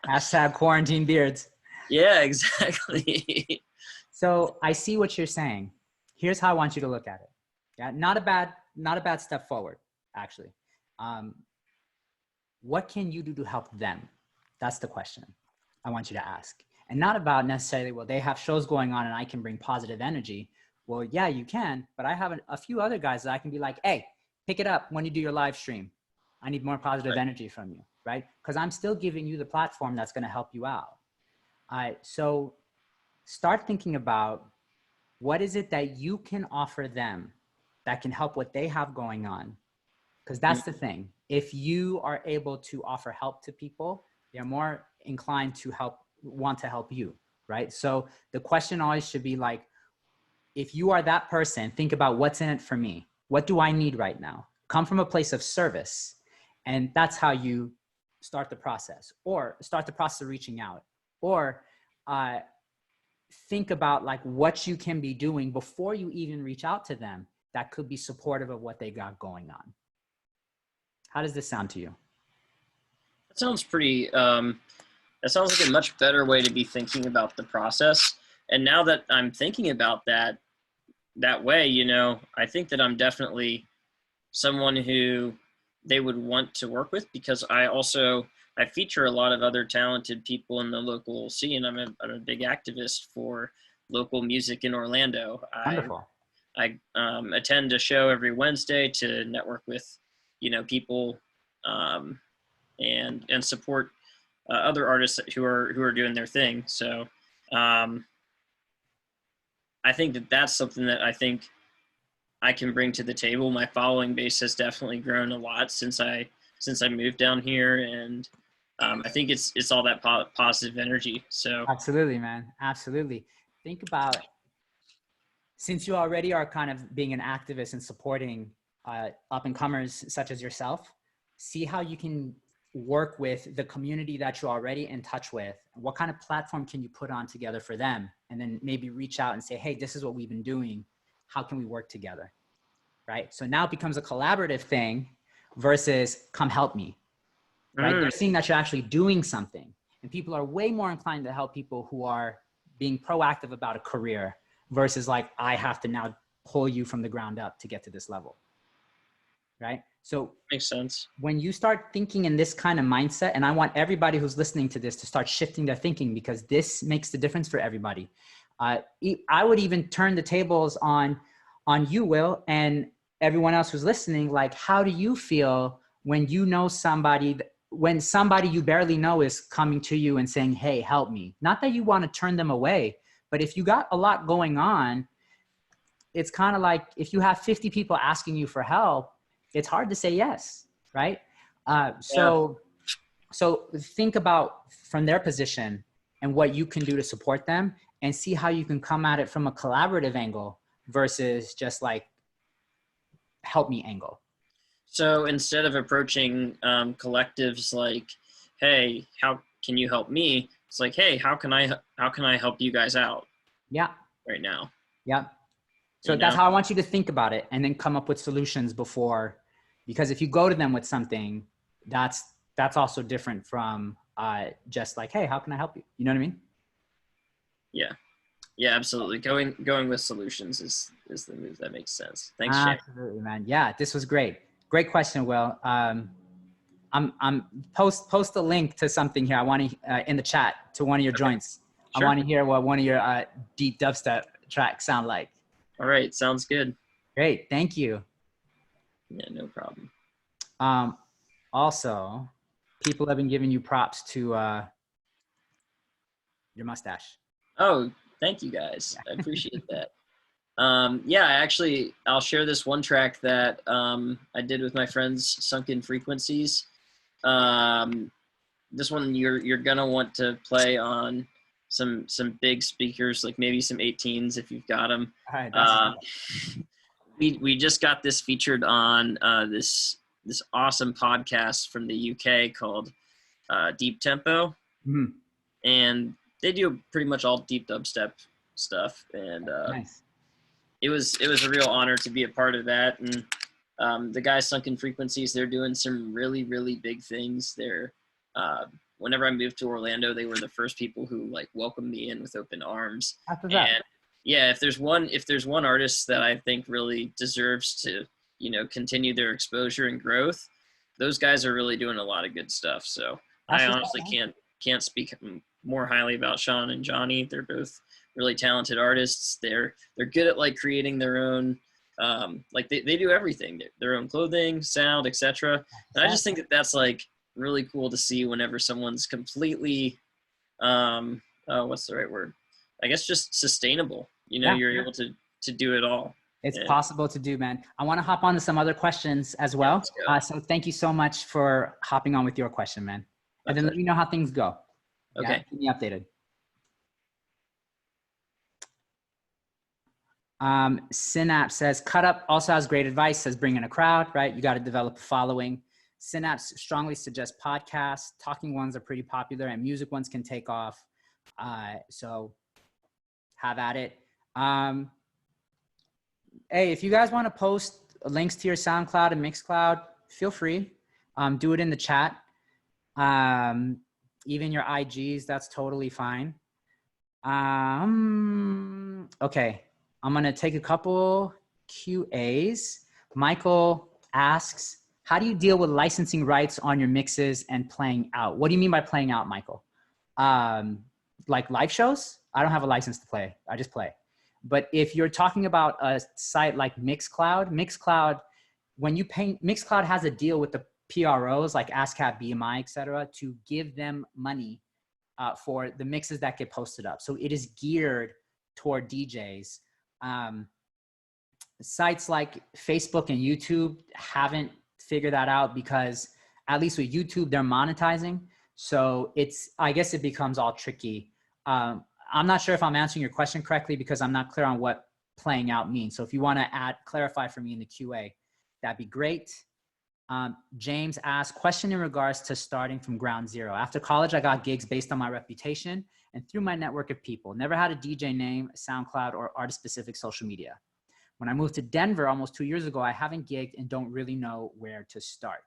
Hashtag quarantine beards. Yeah, exactly. So I see what you're saying. Here's how I want you to look at it. Yeah, not a bad step forward, actually. What can you do to help them? That's the question I want you to ask. And not about necessarily, well, they have shows going on and I can bring positive energy. Well, yeah, you can, but I have a few other guys that I can be like, hey, pick it up when you do your live stream. I need more positive energy from you, right? Because I'm still giving you the platform that's going to help you out. So start thinking about what is it that you can offer them that can help what they have going on. Because that's the thing. If you are able to offer help to people, they're more inclined to want to help you, right? So the question always should be like, if you are that person, think about what's in it for me. What do I need right now? Come from a place of service. And that's how you start the process, or start the process of reaching out, or think about like what you can be doing before you even reach out to them that could be supportive of what they got going on. How does this sound to you? That sounds pretty, that sounds like a much better way to be thinking about the process. And now that I'm thinking about that way, you know, I think that I'm definitely someone who they would want to work with, because I feature a lot of other talented people in the local scene. I'm a big activist for local music in Orlando. Wonderful. I attend a show every Wednesday to network with, you know, people and support other artists who are doing their thing. So I think that that's something that I think I can bring to the table. My following base has definitely grown a lot since I moved down here, and I think it's all that positive energy. So absolutely, man, absolutely. Think about, since you already are kind of being an activist and supporting up and comers such as yourself, see how you can work with the community that you're already in touch with. What kind of platform can you put on together for them? And then maybe reach out and say, hey, this is what we've been doing. How can we work together? Right? So now it becomes a collaborative thing versus come help me. Right? They're seeing that you're actually doing something. And people are way more inclined to help people who are being proactive about a career versus like, I have to now pull you from the ground up to get to this level. Right? So makes sense. When you start thinking in this kind of mindset, and I want everybody who's listening to this to start shifting their thinking, because this makes the difference for everybody. I would even turn the tables on you, Will, and everyone else who's listening. Like, how do you feel when you know somebody, when somebody you barely know is coming to you and saying, hey, help me? Not that you want to turn them away, but if you got a lot going on, it's kind of like if you have 50 people asking you for help, it's hard to say yes, right? So think about from their position and what you can do to support them, and see how you can come at it from a collaborative angle versus just like help me angle. So instead of approaching collectives like, hey, how can you help me? It's like, hey, how can I help you guys out? Yeah. Right now. Yeah. So that's how I want you to think about it, and then come up with solutions before, because if you go to them with something, that's also different from just like, hey, how can I help you? You know what I mean? Yeah. Yeah, absolutely. Going with solutions is the move. That makes sense. Thanks, Shammy. Absolutely, man. Yeah, this was great. Great question, Will. I'm post a link to something here. I want to in the chat to one of your joints. Sure. I want to hear what one of your deep dubstep tracks sound like. All right, sounds good. Great, thank you. Yeah, no problem. Also, people have been giving you props to your mustache. Oh, thank you guys. I appreciate that. Yeah, I'll share this one track that I did with my friends, Sunken Frequencies. This one you're gonna want to play on some big speakers, like maybe some 18s if you've got them. All right, We just got this featured on this awesome podcast from the UK called Deep Tempo, and they do pretty much all deep dubstep stuff. And nice. It was a real honor to be a part of that. And the guys Sunken Frequencies, they're doing some really, really big things. They're whenever I moved to Orlando, they were the first people who like welcomed me in with open arms. After that. And yeah, if there's one artist that I think really deserves to, continue their exposure and growth, those guys are really doing a lot of good stuff. So I honestly can't speak more highly about Sean and Johnny. They're both really talented artists. They're good at like creating their own, like they do everything, their own clothing, sound, etc. And I just think that that's like really cool to see whenever someone's completely, what's the right word? I guess just sustainable. You're able to do it all. It's possible to do, man. I want to hop on to some other questions as well. So thank you so much for hopping on with your question, man. And then let me know how things go. Okay. Yeah, keep me updated. Synapse says, Cut Up also has great advice, says bring in a crowd, right? You got to develop a following. Synapse strongly suggests podcasts. Talking ones are pretty popular and music ones can take off. So have at it. Hey, if you guys want to post links to your SoundCloud and Mixcloud, feel free. Do it in the chat. Even your IGs, that's totally fine. Okay, I'm gonna take a couple QAs. Michael asks, how do you deal with licensing rights on your mixes and playing out? What do you mean by playing out, Michael? Like live shows? I don't have a license to play. I just play. But if you're talking about a site like Mixcloud, when you pay, Mixcloud has a deal with the PROs like ASCAP, BMI, et cetera, to give them money for the mixes that get posted up. So it is geared toward DJs. Sites like Facebook and YouTube haven't figured that out because at least with YouTube, they're monetizing. So I guess it becomes all tricky. I'm not sure if I'm answering your question correctly because I'm not clear on what playing out means. So if you want to clarify for me in the QA, that'd be great. James asked, question in regards to starting from ground zero. After college, I got gigs based on my reputation and through my network of people. Never had a DJ name, SoundCloud, or artist-specific social media. When I moved to Denver almost 2 years ago, I haven't gigged and don't really know where to start.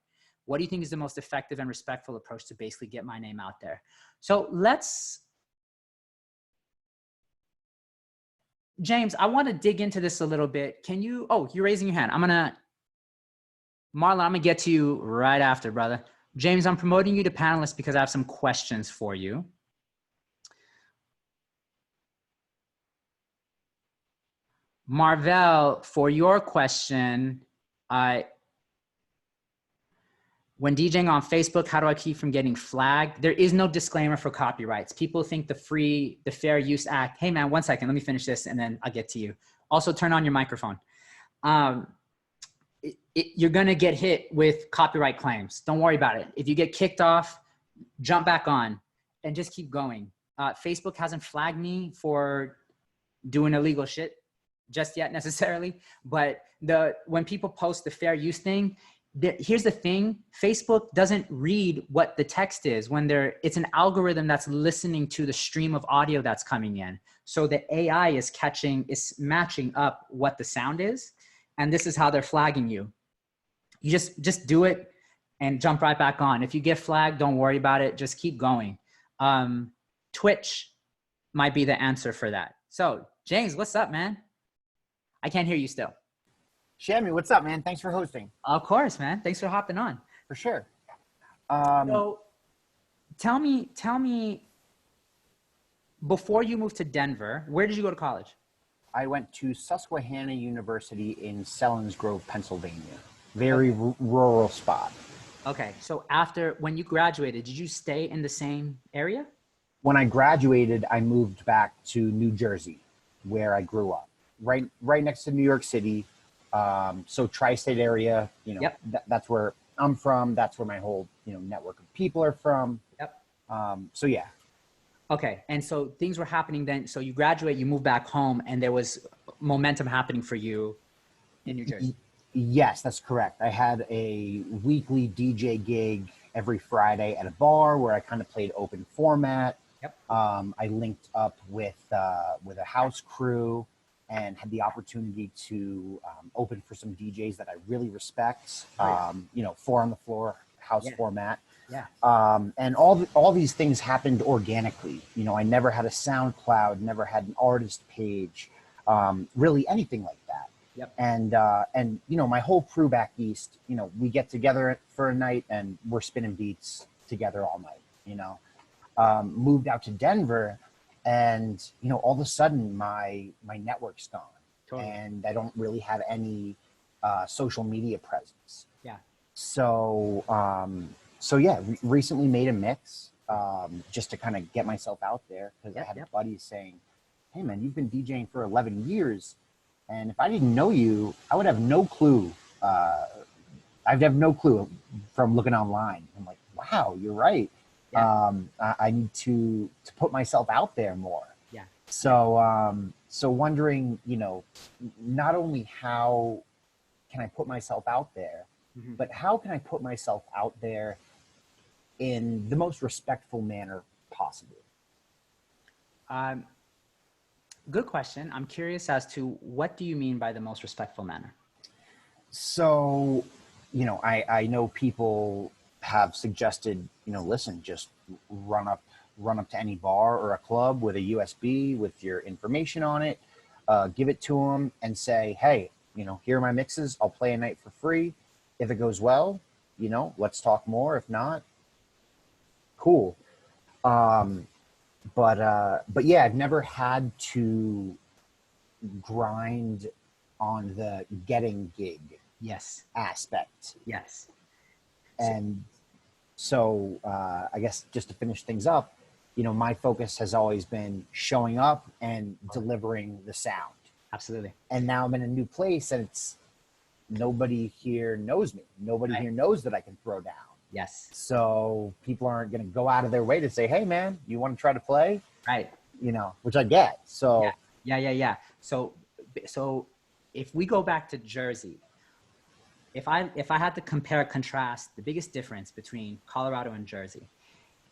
What do you think is the most effective and respectful approach to basically get my name out there? So James, I want to dig into this a little bit. Can you, you're raising your hand. Marlon, I'm gonna get to you right after, brother. James, I'm promoting you to panelist because I have some questions for you. Marvell, for your question, when DJing on Facebook, how do I keep from getting flagged? There is no disclaimer for copyrights. People think the Fair Use Act, hey man, 1 second, let me finish this and then I'll get to you. Also turn on your microphone. You're gonna get hit with copyright claims. Don't worry about it. If you get kicked off, jump back on and just keep going. Facebook hasn't flagged me for doing illegal shit just yet necessarily, but when people post the fair use thing, here's the thing, Facebook doesn't read what the text is when it's an algorithm that's listening to the stream of audio that's coming in. So the AI is matching up what the sound is. And this is how they're flagging you. You just do it and jump right back on. If you get flagged, don't worry about it. Just keep going. Twitch might be the answer for that. So James, what's up, man? I can't hear you still. Shammy, what's up, man? Thanks for hosting. Of course, man. Thanks for hopping on. For sure. So tell me, before you moved to Denver, where did you go to college? I went to Susquehanna University in Selinsgrove, Pennsylvania. Very rural spot. Okay. So when you graduated, did you stay in the same area? When I graduated, I moved back to New Jersey, where I grew up. Right next to New York City. So tri-state area, Yep. That's where I'm from. That's where my whole, network of people are from. Yep. So yeah. Okay. And so things were happening then. So you graduate, you move back home, and there was momentum happening for you in New Jersey. Yes, that's correct. I had a weekly DJ gig every Friday at a bar where I kind of played open format. Yep. I linked up with a house crew and had the opportunity to open for some DJs that I really respect. Right. 4 on the floor house Yeah. format. Yeah. And all these things happened organically. I never had a SoundCloud, never had an artist page, really anything like that. Yep. And my whole crew back east, we get together for a night and we're spinning beats together all night. Moved out to Denver, and all of a sudden my network's gone. Totally. And I don't really have any social media presence. Yeah. So yeah, recently made a mix just to kind of get myself out there, because I had buddies saying, "Hey man, you've been DJing for 11 years. And if I didn't know you, I would have no clue. I'd have no clue from looking online." I'm like, wow, you're right. Yeah. I need to put myself out there more. Yeah. So wondering, not only how can I put myself out there, mm-hmm. but how can I put myself out there in the most respectful manner possible? Good question. I'm curious as to what do you mean by the most respectful manner? So, I know people have suggested, listen, just run up to any bar or a club with a USB with your information on it, give it to them and say, hey, here are my mixes. I'll play a night for free. If it goes well, let's talk more. If not, cool. But yeah, I've never had to grind on the getting gig aspect. Yes. And so I guess just to finish things up, my focus has always been showing up and delivering the sound. Absolutely. And now I'm in a new place and nobody here knows me. Nobody here knows that I can throw down. Yes. So people aren't going to go out of their way to say, hey man, you want to try to play? Right. Which I get. So yeah. So if we go back to Jersey, if I had to compare, contrast the biggest difference between Colorado and Jersey,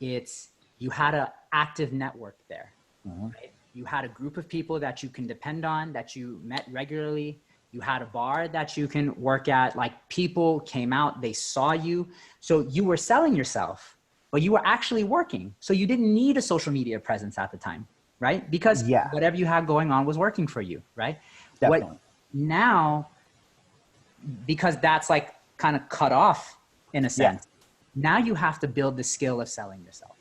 it's you had an active network there. Mm-hmm. Right? You had a group of people that you can depend on, that you met regularly. You had a bar that you can work at. Like, people came out, they saw you. So you were selling yourself, but you were actually working. So you didn't need a social media presence at the time, right? Because whatever you had going on was working for you, right? Definitely. Now, because that's like kind of cut off in a sense, now you have to build the skill of selling yourself.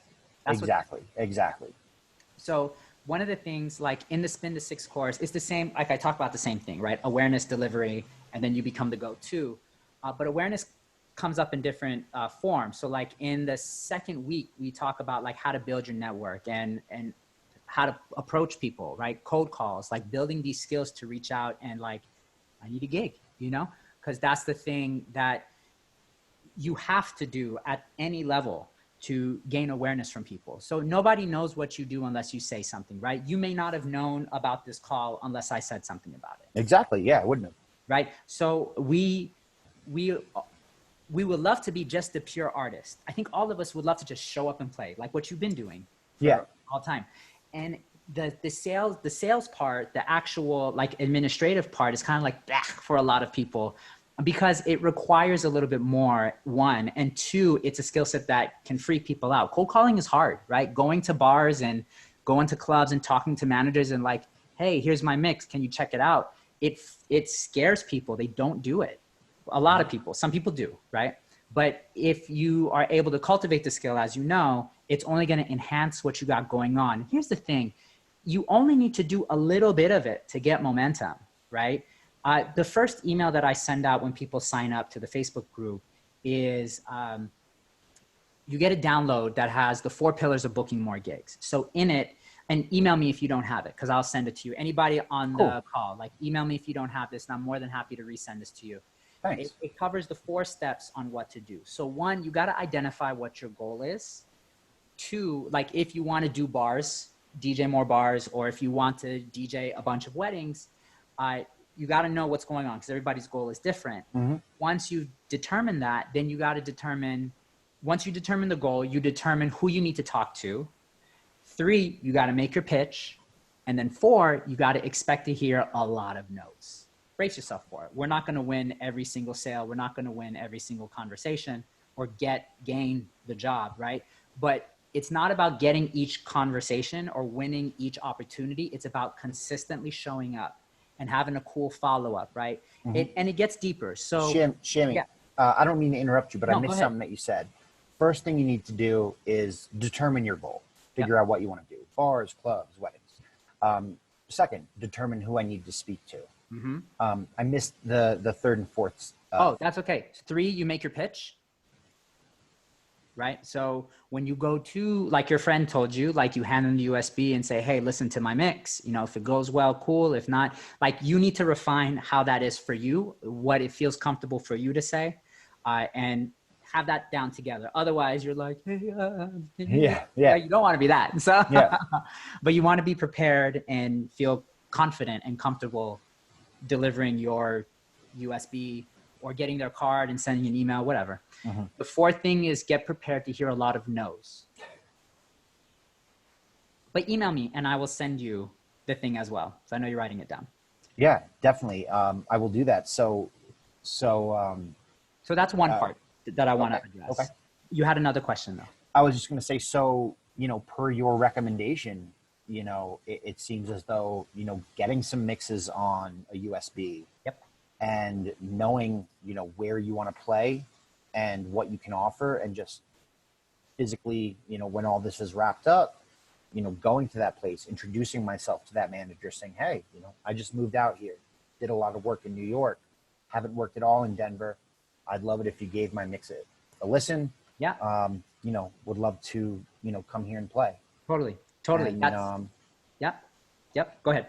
That's Exactly. So one of the things, like in the Spin to Six course, it's the same, like I talk about the same thing, right? Awareness, delivery, and then you become the go-to. But awareness comes up in different forms. So like in the second week, we talk about like how to build your network and how to approach people, right? Cold calls, like building these skills to reach out and like, I need a gig, because that's the thing that you have to do at any level to gain awareness from people. So nobody knows what you do unless you say something, right? You may not have known about this call unless I said something about it. Exactly. Yeah, I wouldn't have. Right. So we would love to be just the pure artist. I think all of us would love to just show up and play, like what you've been doing all the time. And the sales part, the actual like administrative part is kind of like for a lot of people, because it requires a little bit more, one, and two, it's a skill set that can freak people out. Cold calling is hard, right? Going to bars and going to clubs and talking to managers and like, hey, here's my mix, can you check it out? It scares people. They don't do it. A lot of people, some people do, right? But if you are able to cultivate the skill, as you know, it's only going to enhance what you got going on. Here's the thing. You only need to do a little bit of it to get momentum, right? The first email that I send out when people sign up to the Facebook group is you get a download that has the 4 pillars of booking more gigs. So in it, and email me if you don't have it, because I'll send it to you. Anybody on the call, like email me if you don't have this, and I'm more than happy to resend this to you. Thanks. It covers the 4 steps on what to do. So 1, you got to identify what your goal is. 2, like if you want to do bars, DJ more bars, or if you want to DJ a bunch of weddings, you got to know what's going on because everybody's goal is different. Mm-hmm. Once you determine that, then you got to determine, once you determine the goal, you determine who you need to talk to. 3, you got to make your pitch. And then 4, you got to expect to hear a lot of no's. Brace yourself for it. We're not going to win every single sale. We're not going to win every single conversation or gain the job, right? But it's not about getting each conversation or winning each opportunity. It's about consistently showing up and having a cool follow-up, right? Mm-hmm. And it gets deeper. So Shammy, yeah. I don't mean to interrupt you, but No, I missed something that you said. First thing you need to do is determine your goal. Figure out what you want to do. Bars, clubs, weddings. Second, determine who I need to speak to. Mm-hmm. I missed the third and fourth. Oh, that's okay. 3, you make your pitch. Right? So when you go to, like your friend told you, like you hand them the USB and say, hey, listen to my mix. You know, if it goes well, cool. If not, like you need to refine how that is for you, what it feels comfortable for you to say, and have that down together. Otherwise you're like, hey, yeah. You don't want to be that. So, yeah. But you want to be prepared and feel confident and comfortable delivering your USB or getting their card and sending an email, whatever. Mm-hmm. The 4th thing is get prepared to hear a lot of no's. But email me and I will send you the thing as well. So I know you're writing it down. Yeah, definitely. I will do that. So that's one part that I want to address. Okay. You had another question though. I was just going to say, so, you know, per your recommendation, you know, it seems as though, you know, getting some mixes on a USB. Yep. And knowing, you know, where you want to play and what you can offer, and just physically, you know, when all this is wrapped up, you know, going to that place, introducing myself to that manager, saying, hey, you know, I just moved out here, did a lot of work in New York, haven't worked at all in Denver. I'd love it if you gave my mix a listen. Yeah. You know, would love to, you know, come here and play. Totally. And, Yep. Go ahead.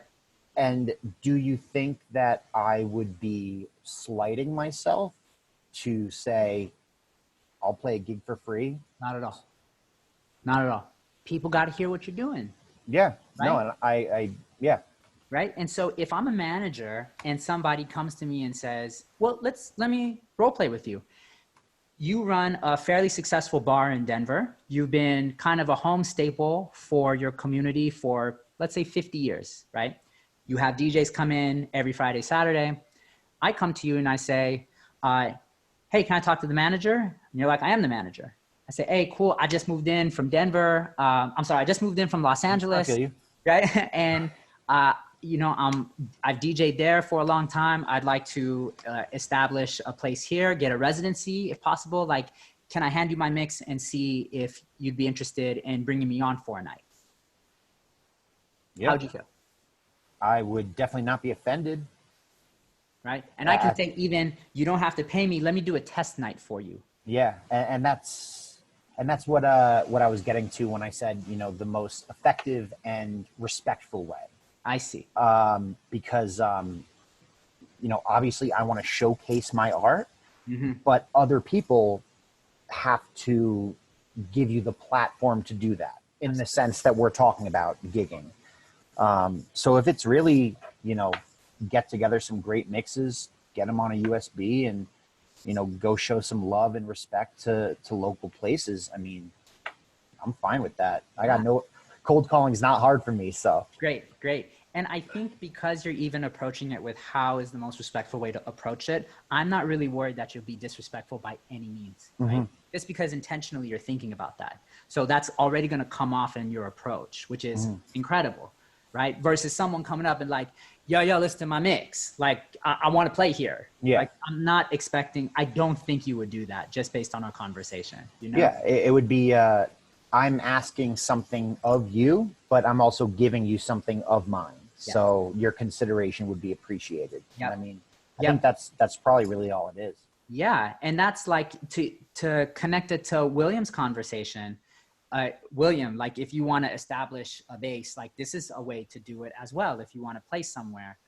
And do you think that I would be slighting myself to say, I'll play a gig for free? Not at all. Not at all. People got to hear what you're doing. Yeah. Right? No, and yeah. Right. And so if I'm a manager and somebody comes to me and says, well, let me role play with you. You run a fairly successful bar in Denver. You've been kind of a home staple for your community for, let's say, 50 years, right? You have DJs come in every Friday, Saturday. I come to you and I say, hey, can I talk to the manager? And you're like, I am the manager. I say, hey, cool. I just moved in from Denver. I just moved in from Los Angeles. Okay. Right? And, you know, I've DJ'd there for a long time. I'd like to establish a place here, get a residency if possible. Like, can I hand you my mix and see if you'd be interested in bringing me on for a night? Yep. How'd you feel? I would definitely not be offended. Right. And I can say, even, you don't have to pay me. Let me do a test night for you. Yeah. And that's what I was getting to when I said, you know, the most effective and respectful way. I see. Because, you know, obviously I want to showcase my art, Mm-hmm. but other people have to give you the platform to do that in the sense that we're talking about gigging. So if it's really, you know, get together some great mixes, get them on a USB, and, you know, go show some love and respect to local places. I mean, I'm fine with that. I got cold calling is not hard for me. So Great. And I think because you're even approaching it with how is the most respectful way to approach it, I'm not really worried that you'll be disrespectful by any means, right? Mhm. Just because intentionally you're thinking about that. So that's already going to come off in your approach, which is incredible, right? Versus someone coming up and like, yo, listen to my mix. Like, I want to play here. Yeah. Like, I don't think you would do that just based on our conversation, you know? yeah, it would be, I'm asking something of you, but I'm also giving you something of mine. Yeah. So your consideration would be appreciated. Yep. I mean, I think that's probably really all it is. Yeah. And that's like to connect it to William's conversation. William, like if you want to establish a base, like this is a way to do it as well. If you want to play somewhere,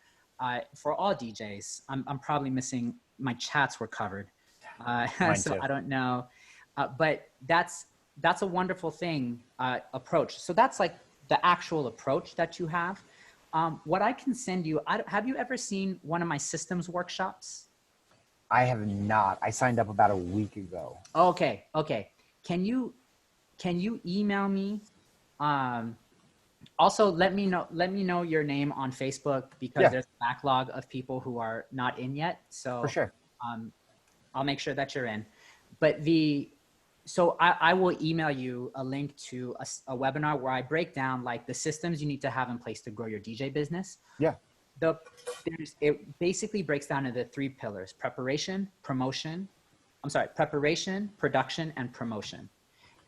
for all DJs. I'm probably missing, my chats were covered. Mine So too. I don't know. But that's a wonderful thing, approach. So that's like the actual approach that you have. What I can send you, have you ever seen one of my systems workshops? I have not. I signed up about a week ago. Okay. Okay. Can you email me? Also, let me know your name on Facebook, because Yeah. there's a backlog of people who are not in yet. So For sure. I'll make sure that you're in. But so I will email you a link to a webinar where I break down like the systems you need to have in place to grow your DJ business. Yeah. It basically breaks down into 3 pillars: preparation, production, and promotion.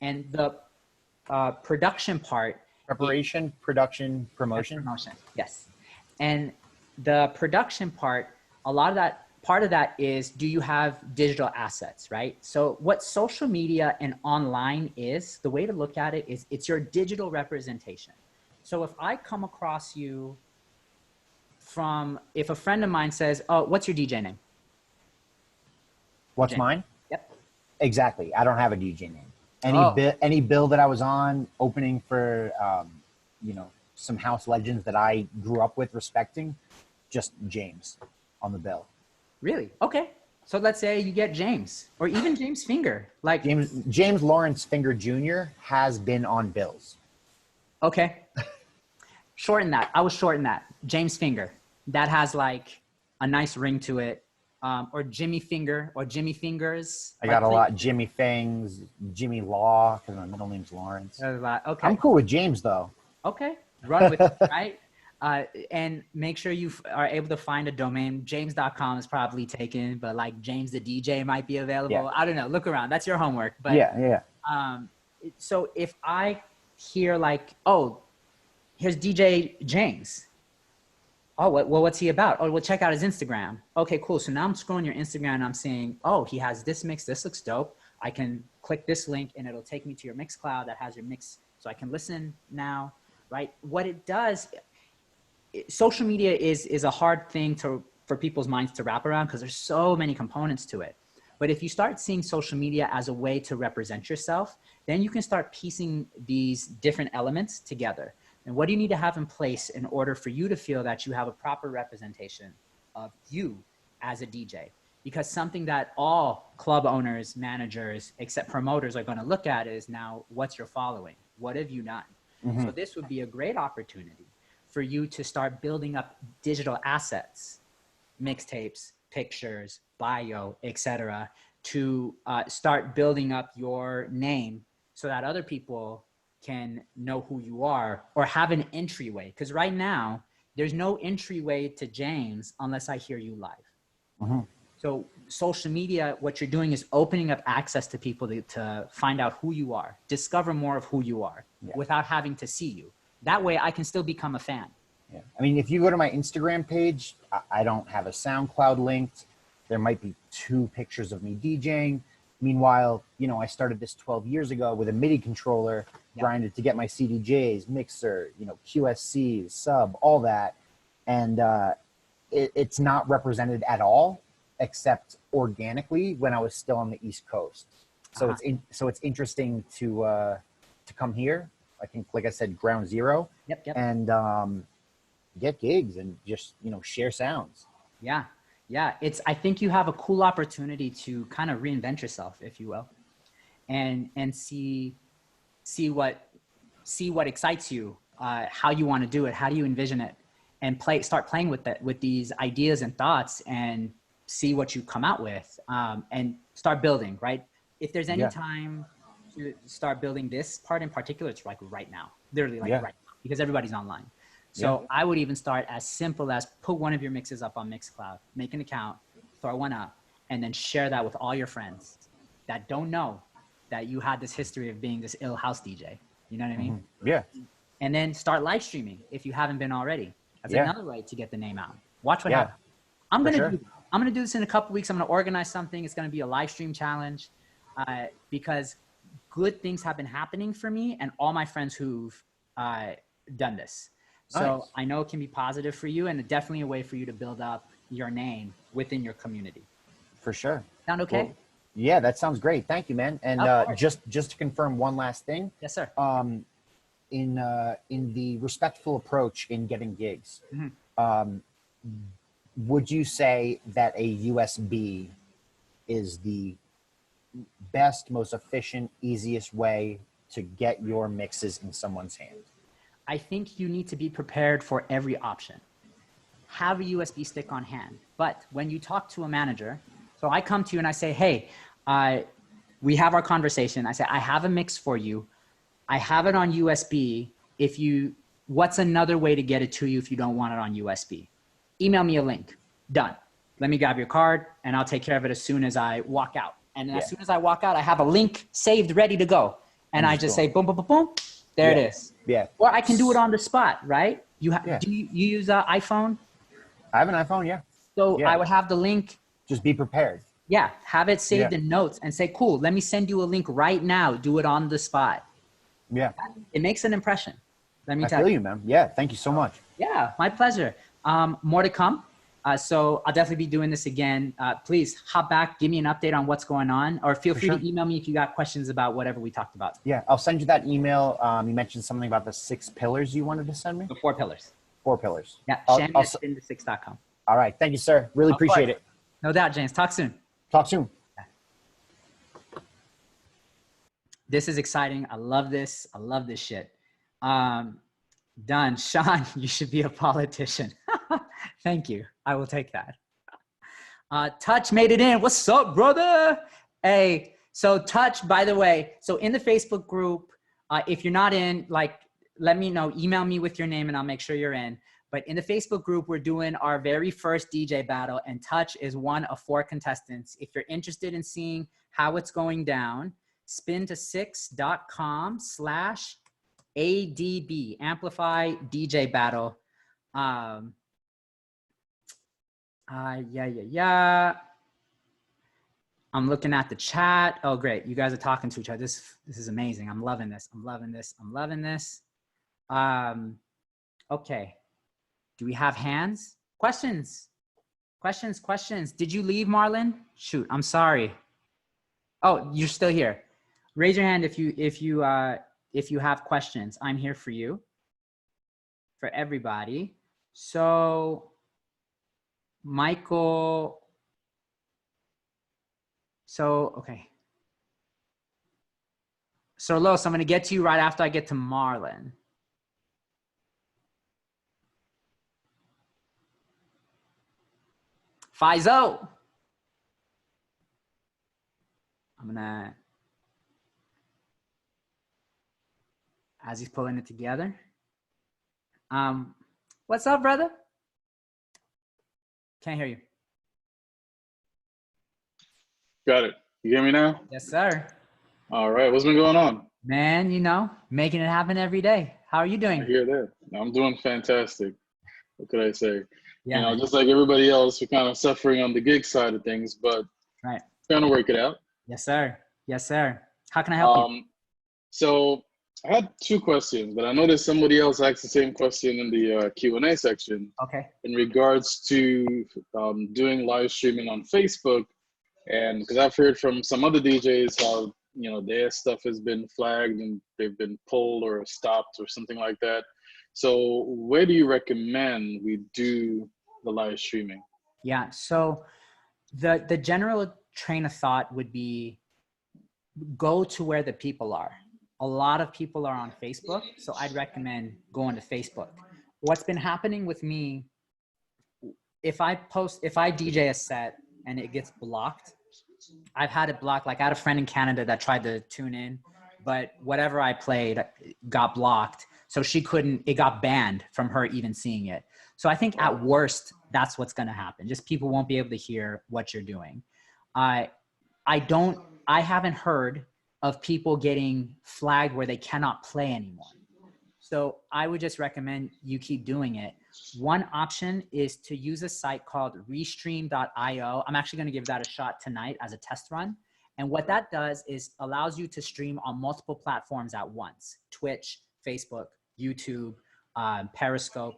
And the production part. Preparation, production, promotion. Promotion, yes. And the production part, part of that is, do you have digital assets, right? So what social media and online is, the way to look at it is it's your digital representation. So if I come across you if a friend of mine says, oh, what's your DJ name? What's DJ. mine? Yep. Exactly. I don't have a DJ name. Oh. Any bill that I was on opening for, some house legends that I grew up with respecting, just James on the bill. Really? Okay. So let's say you get James, or even James Finger, like James Lawrence Finger Jr. has been on bills. Okay. Shorten that. I would shorten that. James Finger. That has like a nice ring to it. Or Jimmy Finger, or Jimmy Fingers. I got a lot. Jimmy Fangs, Jimmy Law, because my middle name's Lawrence. Okay. I'm cool with James though. Okay. Run with it, right? And make sure you are able to find a domain. James.com is probably taken, but like James the DJ might be available. Yeah. I don't know. Look around. That's your homework. But yeah. So if I hear like, oh, here's DJ James. Oh, what's he about? Oh, well, check out his Instagram. Okay, cool. So now I'm scrolling your Instagram and I'm seeing, oh, he has this mix. This looks dope. I can click this link and it'll take me to your mix cloud that has your mix, so I can listen now, right? What it does, social media is a hard thing for people's minds to wrap around, because there's so many components to it. But if you start seeing social media as a way to represent yourself, then you can start piecing these different elements together. And what do you need to have in place in order for you to feel that you have a proper representation of you as a DJ? Because something that all club owners, managers, except promoters are going to look at is, now, what's your following? What have you done? Mm-hmm. So this would be a great opportunity for you to start building up digital assets, mixtapes, pictures, bio, etc., to start building up your name so that other people can know who you are, or have an entryway. Because right now, there's no entryway to James unless I hear you live. Mm-hmm. So social media, what you're doing is opening up access to people to find out who you are, discover more of who you are, without having to see you. That way I can still become a fan. Yeah. I mean, if you go to my Instagram page, I don't have a SoundCloud linked. There might be 2 pictures of me DJing. Meanwhile, I started this 12 years ago with a MIDI controller, grinded to get my CDJs, mixer, QSCs, sub, all that. And it's not represented at all, except organically, when I was still on the East Coast. So it's interesting to come here. I think, like I said, ground zero. Yep. And get gigs and just share sounds. Yeah. I think you have a cool opportunity to kind of reinvent yourself, if you will, and see what excites you, how you want to do it, how do you envision it, and start playing with these ideas and thoughts, and see what you come out with, and start building. Right? If there's any time to start building this part in particular, it's like right now, literally right now, because everybody's online. So I would even start as simple as put one of your mixes up on Mixcloud, make an account, throw one up, and then share that with all your friends that don't know that you had this history of being this ill house DJ. You know what I mean? Mm-hmm. Yeah. And then start live streaming if you haven't been already. That's another way to get the name out. Watch what happens. I'm gonna do this in a couple weeks. I'm gonna organize something. It's gonna be a live stream challenge, because good things have been happening for me and all my friends who've done this. So Nice. I know it can be positive for you and definitely a way for you to build up your name within your community. For sure. Sound okay? Well, yeah, that sounds great. Thank you, man. And Of course. just to confirm one last thing, Yes, sir. in the respectful approach in getting gigs, would you say that a USB is the best, most efficient, easiest way to get your mixes in someone's hand? I think you need to be prepared for every option. Have a USB stick on hand. But when you talk to a manager, so I come to you and I say, hey, we have our conversation. I say, I have a mix for you. I have it on USB. What's another way to get it to you if you don't want it on USB? Email me a link. Done. Let me grab your card and I'll take care of it as soon as I walk out. And then as soon as I walk out, I have a link saved, ready to go. And I just say, boom, boom, boom, boom. There it is. Yeah. Or I can do it on the spot, right? Do you use an iPhone? I have an iPhone, yeah. So I would have the link. Just be prepared. Yeah, have it saved in notes and say, cool, let me send you a link right now. Do it on the spot. Yeah. It makes an impression. Let me I tell feel you, man. Yeah, thank you so much. Yeah, my pleasure. More to come. So I'll definitely be doing this again. Please hop back, give me an update on what's going on, or feel free to email me if you got questions about whatever we talked about. Yeah, I'll send you that email. You mentioned something about the 6 pillars you wanted to send me? The 4 pillars. 4 pillars. Yeah, Shammy at spin6.com. All right, thank you, sir. Really appreciate it. No doubt, James. Talk soon. Talk soon. This is exciting. I love this. I love this shit. Done. Sean, you should be a politician. Thank you. I will take that. Touch made it in. What's up, brother? Hey, so Touch, by the way, so in the Facebook group, if you're not in, let me know, email me with your name and I'll make sure you're in. But in the Facebook group, we're doing our very first DJ battle and Touch is one of 4 contestants. If you're interested in seeing how it's going down, spin to6.com/ADB, Amplify DJ Battle. I'm looking at the chat. Oh, great. You guys are talking to each other. This is amazing. I'm loving this. I'm loving this. I'm loving this. Okay. Do we have hands? Questions? Questions? Did you leave, Marlon? Shoot, I'm sorry. Oh, you're still here. Raise your hand if you have questions. I'm here for you. For everybody. So, Michael. So, okay. So, Los, I'm going to get to you right after I get to Marlon. Faizo. I'm going to, as he's pulling it together. What's up, brother? Can't hear you. Got it. You hear me now? Yes, sir. All right. What's been going on? Man, making it happen every day. How are you doing? I hear that. I'm doing fantastic. What could I say? Yeah. Just like everybody else, we're kind of suffering on the gig side of things, but trying to work it out. Yes, sir. Yes, sir. How can I help you? So I had 2 questions, but I noticed somebody else asked the same question in the Q&A section. Okay. In regards to doing live streaming on Facebook, and because I've heard from some other DJs how their stuff has been flagged and they've been pulled or stopped or something like that. So where do you recommend we do the live streaming? Yeah. So the general train of thought would be go to where the people are. A lot of people are on Facebook, so I'd recommend going to Facebook. What's been happening with me, if I DJ a set and it gets blocked, I've had it blocked. Like I had a friend in Canada that tried to tune in, but whatever I played got blocked. So it got banned from her even seeing it. So I think at worst, that's what's going to happen. Just people won't be able to hear what you're doing. I haven't heard of people getting flagged where they cannot play anymore. So I would just recommend you keep doing it. One option is to use a site called restream.io. I'm actually going to give that a shot tonight as a test run. And what that does is allows you to stream on multiple platforms at once: Twitch, Facebook, YouTube, Periscope,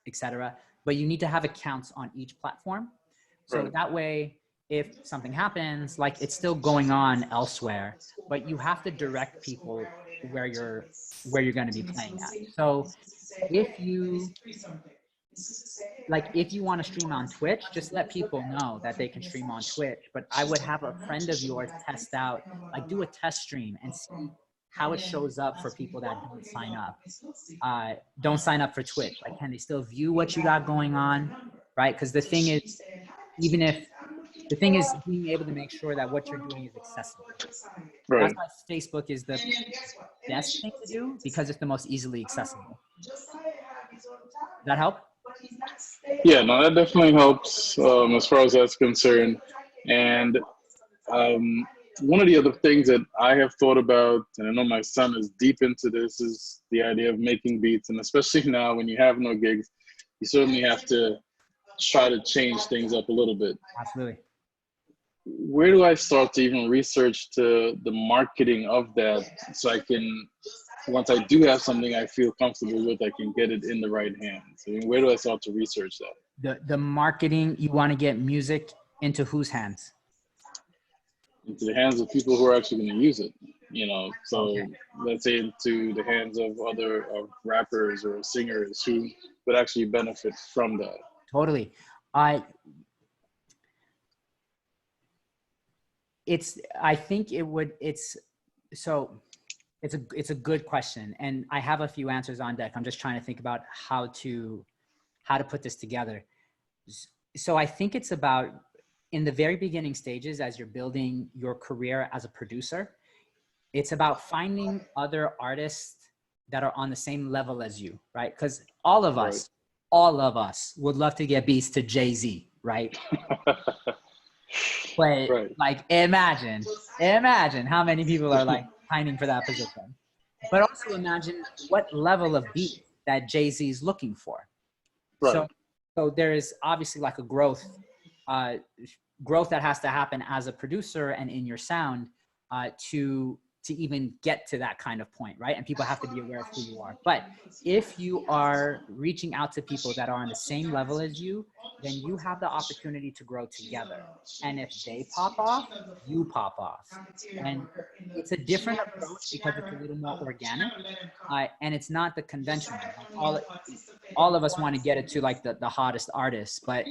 etc. But you need to have accounts on each platform. So Right. that way, if something happens, like it's still going on elsewhere, but you have to direct people where you're going to be playing at. So if you want to stream on Twitch, just let people know that they can stream on Twitch. But I would have a friend of yours test out, like do a test stream and see how it shows up for people that don't sign up. Don't sign up for Twitch. Like, can they still view what you got going on, right? Because the thing is, being able to make sure that what you're doing is accessible. Right. That's why Facebook is the best thing to do, because it's the most easily accessible. Does that help? Yeah, no, that definitely helps as far as that's concerned. And one of the other things that I have thought about, and I know my son is deep into this, is the idea of making beats. And especially now when you have no gigs, you certainly have to try to change things up a little bit. Absolutely. Where do I start to even research the marketing of that, so I can, once I do have something I feel comfortable with, I can get it in the right hands? I mean, where do I start to research that? The marketing, you want to get music into whose hands? Into the hands of people who are actually going to use it, you know. So Okay. let's say into the hands of other rappers or singers who would actually benefit from that. Totally. It's a good question, and I have a few answers on deck. I'm just trying to think about how to put this together. So I think it's about, in the very beginning stages, as you're building your career as a producer, it's about finding other artists that are on the same level as you, right? Because all of us would love to get beats to Jay-Z, right? But Right. like, imagine how many people are like pining for that position. But also imagine what level of beat that Jay-Z is looking for. Right. So there is obviously like a growth that has to happen as a producer and in your sound to even get to that kind of point, right? And people have to be aware of who you are. But if you are reaching out to people that are on the same level as you, then you have the opportunity to grow together. And if they pop off, you pop off. And it's a different approach because it's a little more organic, and it's not the conventional. Like all of us want to get it to like the hottest artists, but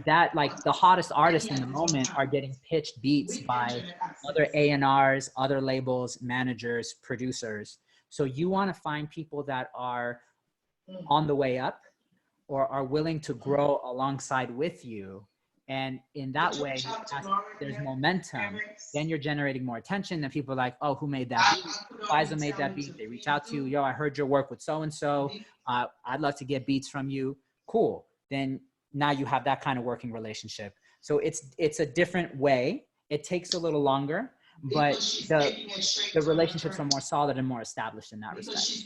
that, like, the hottest artists in the moment are getting pitched beats by other A&Rs, other labels, managers, producers. So you want to find people that are on the way up or are willing to grow alongside with you. And in that way, as there's momentum, then you're generating more attention. Then people are like, oh, who made that beat? Liza made that beat. They reach out to you. Yo, I heard your work with so-and-so. I'd love to get beats from you. Cool. Then now you have that kind of working relationship. So it's a different way. It takes a little longer, but the relationships are more solid and more established in that respect.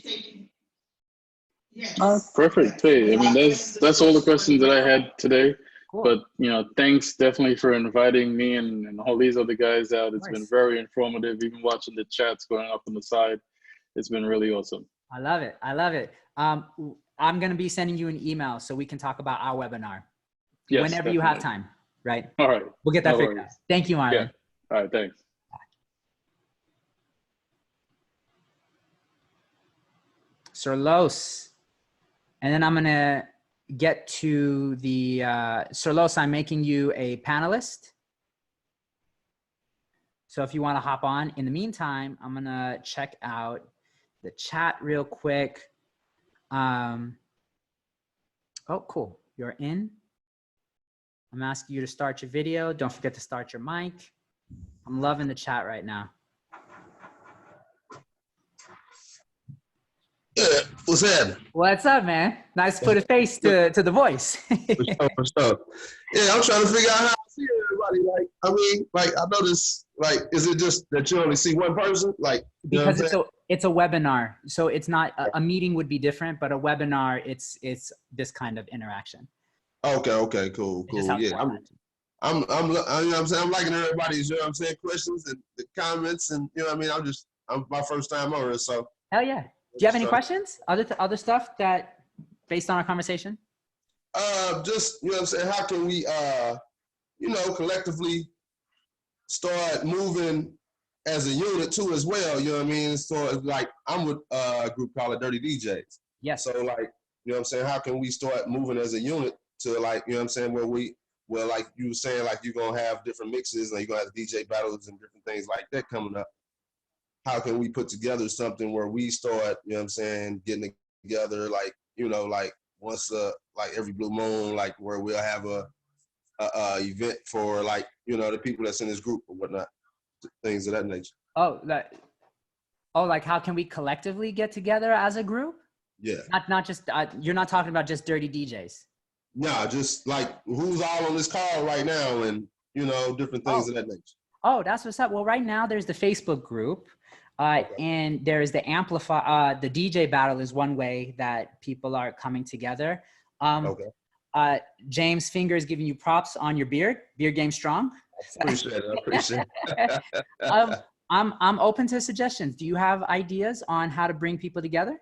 Perfect. Hey, I mean, that's all the questions that I had today. Cool. But, you know, thanks definitely for inviting me and all these other guys out. It's been very informative. Even watching the chats going up on the side, it's been really awesome. I love it. I'm going to be sending you an email so we can talk about our webinar. Yes, whenever definitely. you have time, right? All right. We'll get that figured out. Thank you, Marlon. Yeah. All right. Thanks. Sir Los. And then I'm going to get to the, Sir Los, I'm making you a panelist. So if you want to hop on, in the meantime, I'm going to check out the chat real quick. Oh, cool. You're in. I'm asking you to start your video. Don't forget to start your mic. I'm loving the chat right now. Yeah, what's happening? What's up, man? Nice to put a face to the voice. For sure. Yeah, I'm trying to figure out how to see everybody. Like, I mean, like, I noticed, like, is it just that you only see one person? Like, because it's a webinar, so it's not a meeting would be different, but a webinar, it's this kind of interaction. Okay, cool. Yeah, I'm you know what I'm saying, I'm liking everybody's, you know what I'm saying, questions and the comments, and you know what I mean. I'm my first time on it, so hell yeah. you have any questions? Other stuff that based on our conversation? Just, you know what I'm saying? How can we, you know, collectively start moving as a unit too as well, you know what I mean? So like I'm with a group called Dirty DJs. Yes. So like, you know what I'm saying, how can we start moving as a unit to like, you know what I'm saying, where like you were saying, like you're gonna have different mixes and you're gonna have DJ battles and different things like that coming up. How can we put together something where we start, you know what I'm saying, getting together like, you know, like once like every blue moon, like where we'll have a event for like, you know, the people that's in this group or whatnot, things of that nature. Like how can we collectively get together as a group? Yeah. Not just you're not talking about just Dirty DJs. No, just like who's all on this call right now, and you know, different things of that nature. Oh, that's what's up. Well, right now there's the Facebook group, and there's the Amplify. The DJ battle is one way that people are coming together. James Fingers giving you props on your beard. Beard game strong. Appreciate it. I appreciate it. I'm open to suggestions. Do you have ideas on how to bring people together?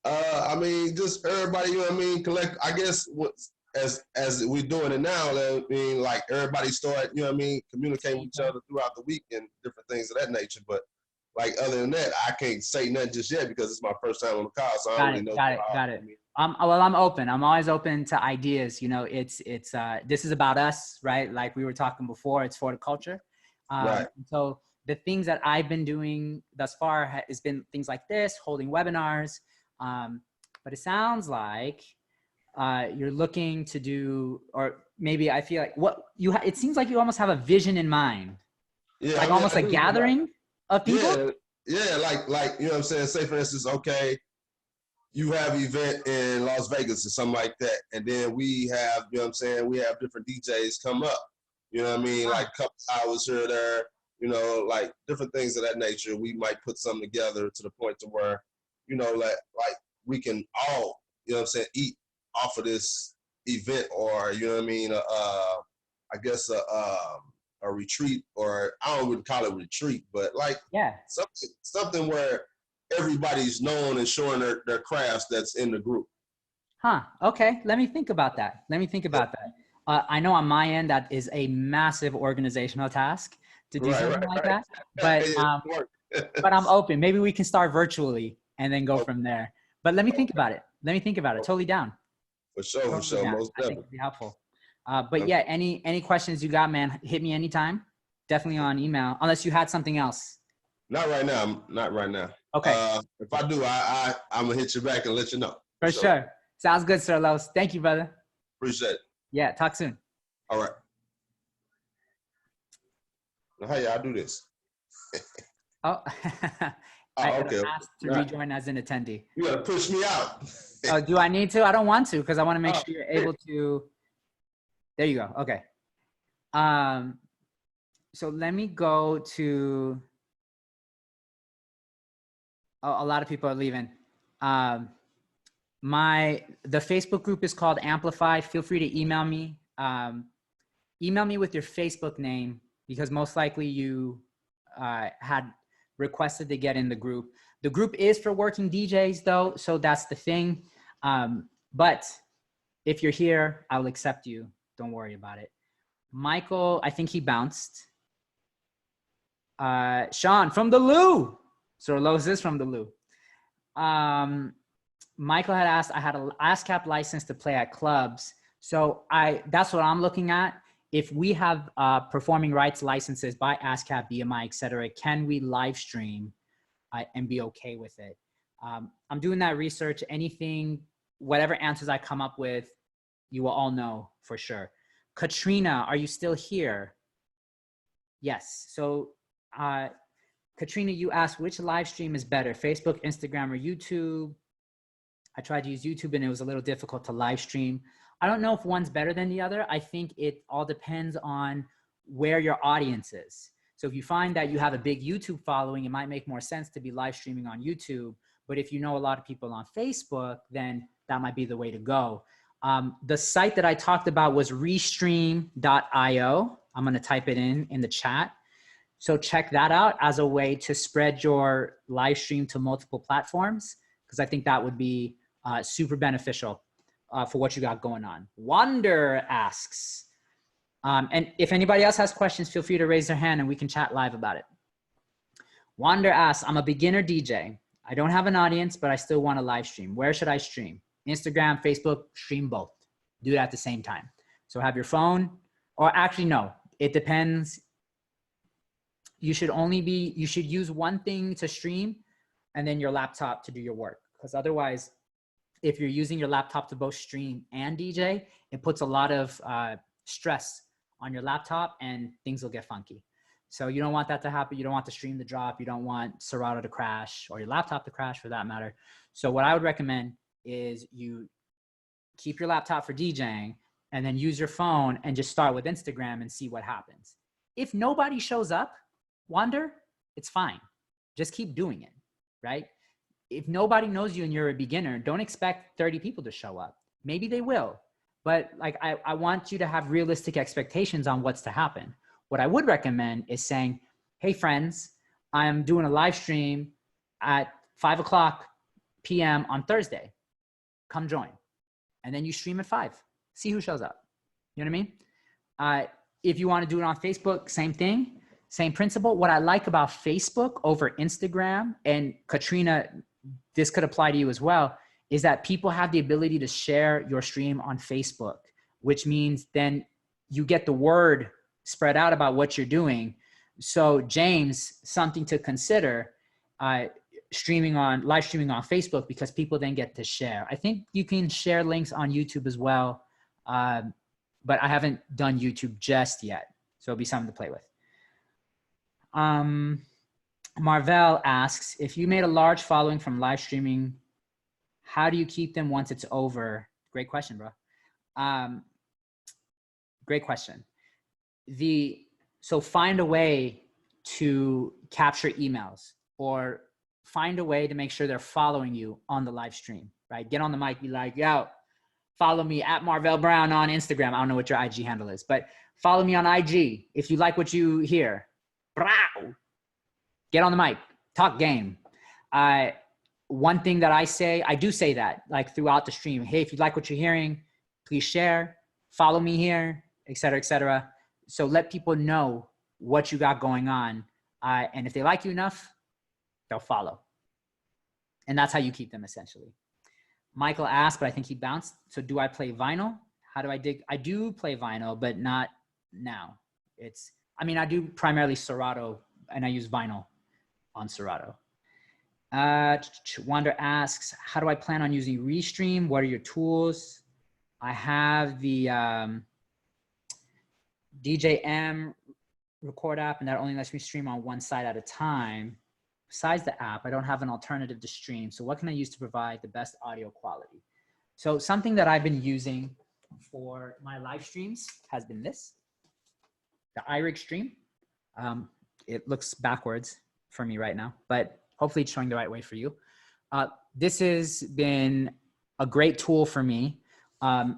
I mean, just everybody, you know what I mean, collect. I guess as we're doing it now, I mean, like everybody start, you know what I mean, communicating with each other throughout the week and different things of that nature. But like other than that, I can't say nothing just yet because it's my first time on the call, so I don't really know. Got it. Well, I'm open. I'm always open to ideas. You know, it's this is about us, right? Like we were talking before, it's for the culture. Right. So the things that I've been doing thus far has been things like this, holding webinars. But it sounds like you're looking to do, or maybe I feel like it seems like you almost have a vision in mind. Yeah. Like almost a gathering of people. Yeah. Like, you know what I'm saying? Say for instance, okay, you have an event in Las Vegas or something like that. And then we have, you know what I'm saying? We have different DJs come up, you know what I mean? Like a couple hours here or there, you know, like different things of that nature. We might put something together to the point to where, you know, like we can all, you know what I'm saying, eat off of this event, or, you know what I mean, I guess a retreat, or I don't even call it retreat, but like something where everybody's known and showing their crafts that's in the group. Okay. Let me think about that. I know on my end, that is a massive organizational task to do something like that, but, but I'm open. Maybe we can start virtually and then go from there. But let me think about it. Totally down. For sure, most definitely. I think it'd be helpful. But yeah, any questions you got, man, hit me anytime. Definitely on email, unless you had something else. Not right now. Okay. If I do, I'm gonna hit you back and let you know. For sure. Sounds good, Sir Los. Thank you, brother. Appreciate it. Yeah, talk soon. All right. Now, how y'all do this? I okay. asked to rejoin as an attendee. You gotta push me out. Do I need to? I don't want to, because I want to make sure you're able to. There you go. Okay. So let me go to. A lot of people are leaving. The Facebook group is called Amplify. Feel free to email me. Email me with your Facebook name, because most likely you had requested to get in the group. The group is for working DJs though, so that's the thing. But if you're here, I'll accept you. Don't worry about it. Michael, I think he bounced. Sean from the Lou. Sir Los is from the Lou. Michael had asked, I had an ASCAP license to play at clubs. So that's what I'm looking at. If we have performing rights licenses by ASCAP, BMI, et cetera, can we live stream and be okay with it? I'm doing that research. Anything, whatever answers I come up with, you will all know for sure. Katrina, are you still here? Yes. So Katrina, you asked which live stream is better, Facebook, Instagram, or YouTube? I tried to use YouTube and it was a little difficult to live stream. I don't know if one's better than the other. I think it all depends on where your audience is. So if you find that you have a big YouTube following, it might make more sense to be live streaming on YouTube. But if you know a lot of people on Facebook, then that might be the way to go. The site that I talked about was restream.io. I'm going to type it in the chat. So check that out as a way to spread your live stream to multiple platforms. because I think that would be super beneficial for what you got going on. Wander asks, and if anybody else has questions, feel free to raise their hand and we can chat live about it. Wander asks, I'm a beginner DJ. I don't have an audience, but I still want to live stream. Where should I stream? Instagram, Facebook, stream both. Do it at the same time. So have your phone, or actually no, it depends. You should use one thing to stream and then your laptop to do your work. Because otherwise, if you're using your laptop to both stream and DJ, it puts a lot of stress on your laptop and things will get funky. So you don't want that to happen. You don't want the stream to drop. You don't want Serato to crash or your laptop to crash for that matter. So what I would recommend is you keep your laptop for DJing and then use your phone and just start with Instagram and see what happens. If nobody shows up, Wander, it's fine. Just keep doing it, right? If nobody knows you and you're a beginner, don't expect 30 people to show up. Maybe they will, but like I want you to have realistic expectations on what's to happen. What I would recommend is saying, hey friends, I'm doing a live stream at 5:00 p.m. on Thursday. Come join. And then you stream at 5. See who shows up. You know what I mean? If you want to do it on Facebook, same thing, same principle. What I like about Facebook over Instagram, and Katrina, this could apply to you as well, is that people have the ability to share your stream on Facebook, which means then you get the word spread out about what you're doing. So James, something to consider, live streaming on Facebook, because people then get to share. I think you can share links on YouTube as well, but I haven't done YouTube just yet. So it'll be something to play with. Marvell asks, if you made a large following from live streaming, how do you keep them once it's over? Great question, bro. Great question. So find a way to capture emails, or find a way to make sure they're following you on the live stream, right? Get on the mic, be like, yo, follow me at Marvell Brown on Instagram. I don't know what your IG handle is, but follow me on IG. If you like what you hear, get on the mic, talk game. One thing that I do say that like throughout the stream, hey, if you like what you're hearing, please share, follow me here, et cetera, et cetera. So let people know what you got going on. And if they like you enough, they'll follow. And that's how you keep them essentially. Michael asked, but I think he bounced. So do I play vinyl? How do I dig? I do play vinyl, but not now. I do primarily Serato, and I use vinyl on Serato. Wander asks, how do I plan on using Restream? What are your tools? I have the DJM record app, and that only lets me stream on one side at a time. Besides the app, I don't have an alternative to stream. So what can I use to provide the best audio quality? So something that I've been using for my live streams has been this, the iRig Stream. It looks backwards for me right now, but hopefully it's showing the right way for you. This has been a great tool for me.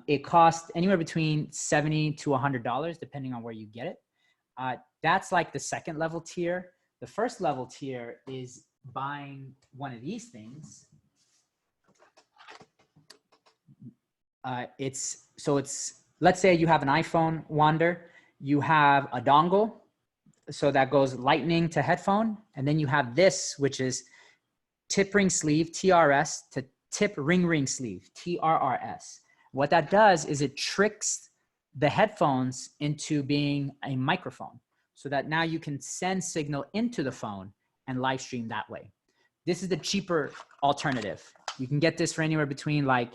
It costs anywhere between $70 to $100, depending on where you get it. That's like the second level tier. The first level tier is buying one of these things. Let's say you have an iPhone, Wander, you have a dongle, so that goes lightning to headphone. And then you have this, which is tip ring sleeve, TRS, to tip ring sleeve, TRRS. What that does is it tricks the headphones into being a microphone, so that now you can send signal into the phone and live stream that way. This is the cheaper alternative. You can get this for anywhere between like,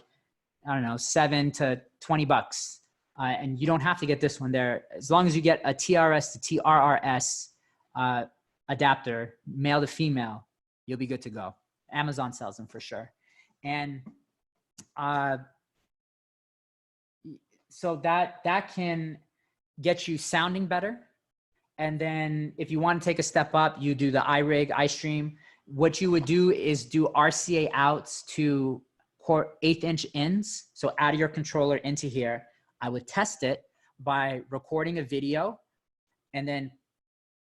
I don't know, $7 to $20. And you don't have to get this one there. As long as you get a TRS to TRRS adapter, male to female, you'll be good to go. Amazon sells them for sure. And so that can get you sounding better. And then if you want to take a step up, you do the iRig, iStream. What you would do is do RCA outs to 1/8 inch ins. So out of your controller into here. I would test it by recording a video. And then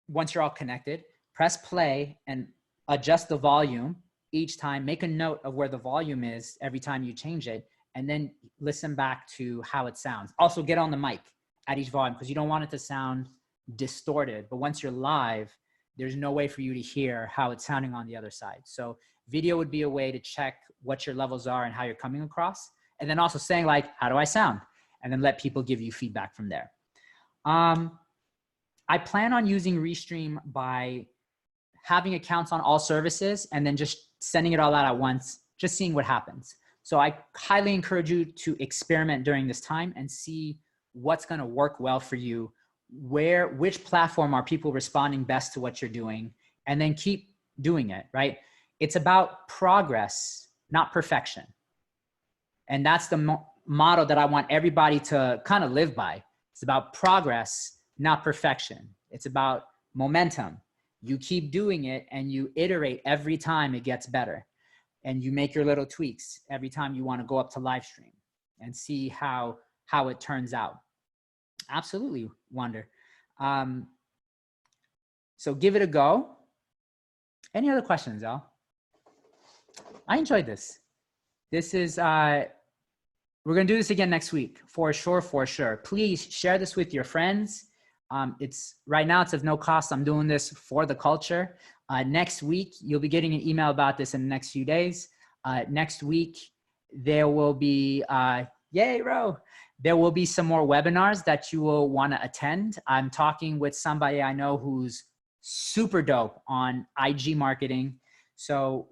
once you're all connected, press play and adjust the volume each time, make a note of where the volume is every time you change it, and then listen back to how it sounds. Also get on the mic at each volume because you don't want it to sound distorted. But once you're live, there's no way for you to hear how it's sounding on the other side. So video would be a way to check what your levels are and how you're coming across. And then also saying like, how do I sound? And then let people give you feedback from there. I plan on using Restream by having accounts on all services and then just sending it all out at once, just seeing what happens. So I highly encourage you to experiment during this time and see what's going to work well for you. Which platform are people responding best to what you're doing, and then keep doing it, right? It's about progress, not perfection. And that's the motto that I want everybody to kind of live by. It's about progress, not perfection. It's about momentum. You keep doing it and you iterate every time it gets better. And you make your little tweaks every time you want to go up to live stream and see how it turns out. Absolutely, Wonder. So give it a go. Any other questions, y'all? I enjoyed this. This is, we're going to do this again next week, for sure, for sure. Please share this with your friends. Right now it's of no cost. I'm doing this for the culture. Next week, you'll be getting an email about this in the next few days. Next week, there will be, yay, Ro. There will be some more webinars that you will want to attend. I'm talking with somebody I know who's super dope on IG marketing. So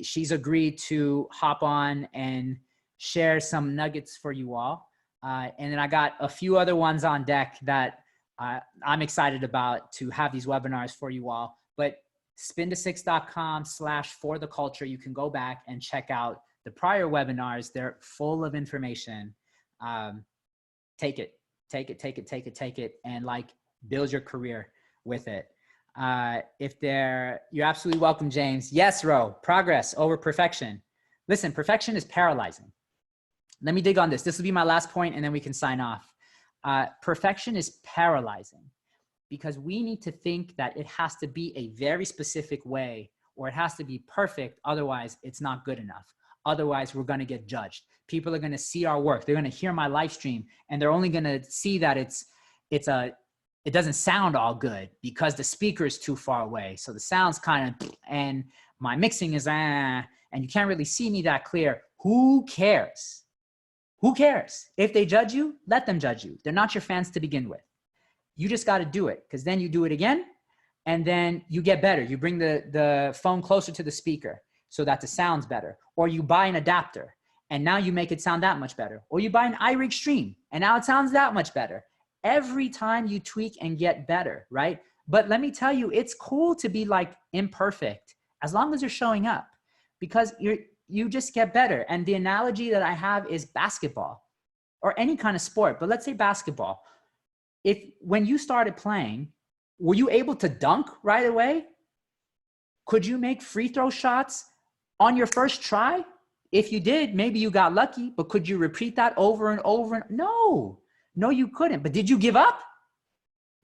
she's agreed to hop on and share some nuggets for you all. And then I got a few other ones on deck that I'm excited about to have these webinars for you all. But spin2six.com/fortheculture, you can go back and check out the prior webinars. They're full of information. Take it, and like build your career with it. You're absolutely welcome, James. Yes, Ro, progress over perfection. Listen, perfection is paralyzing. Let me dig on this. This will be my last point and then we can sign off. Perfection is paralyzing because we need to think that it has to be a very specific way or it has to be perfect. Otherwise, it's not good enough. Otherwise, we're going to get judged. People are going to see our work. They're going to hear my live stream and they're only going to see that it doesn't sound all good because the speaker is too far away. So the sound's kind of, and my mixing is, and you can't really see me that clear. Who cares? Who cares? If they judge you, let them judge you. They're not your fans to begin with. You just got to do it because then you do it again and then you get better. You bring the phone closer to the speaker so that the sound's better, or you buy an adapter and now you make it sound that much better, or you buy an iRig Stream and now it sounds that much better. Every time you tweak and get better, right? But let me tell you, it's cool to be like imperfect as long as you're showing up because you just get better. And the analogy that I have is basketball or any kind of sport, but let's say basketball. When you started playing, were you able to dunk right away? Could you make free throw shots on your first try? If you did, maybe you got lucky, but could you repeat that over and over? No, you couldn't. But did you give up?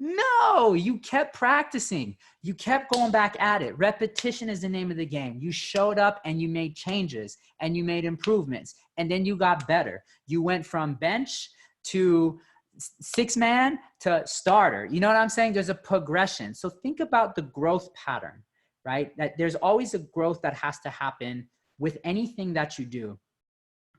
No, you kept practicing. You kept going back at it. Repetition is the name of the game. You showed up and you made changes and you made improvements and then you got better. You went from bench to 6-man to starter. You know what I'm saying? There's a progression. So think about the growth pattern, right? That there's always a growth that has to happen with anything that you do.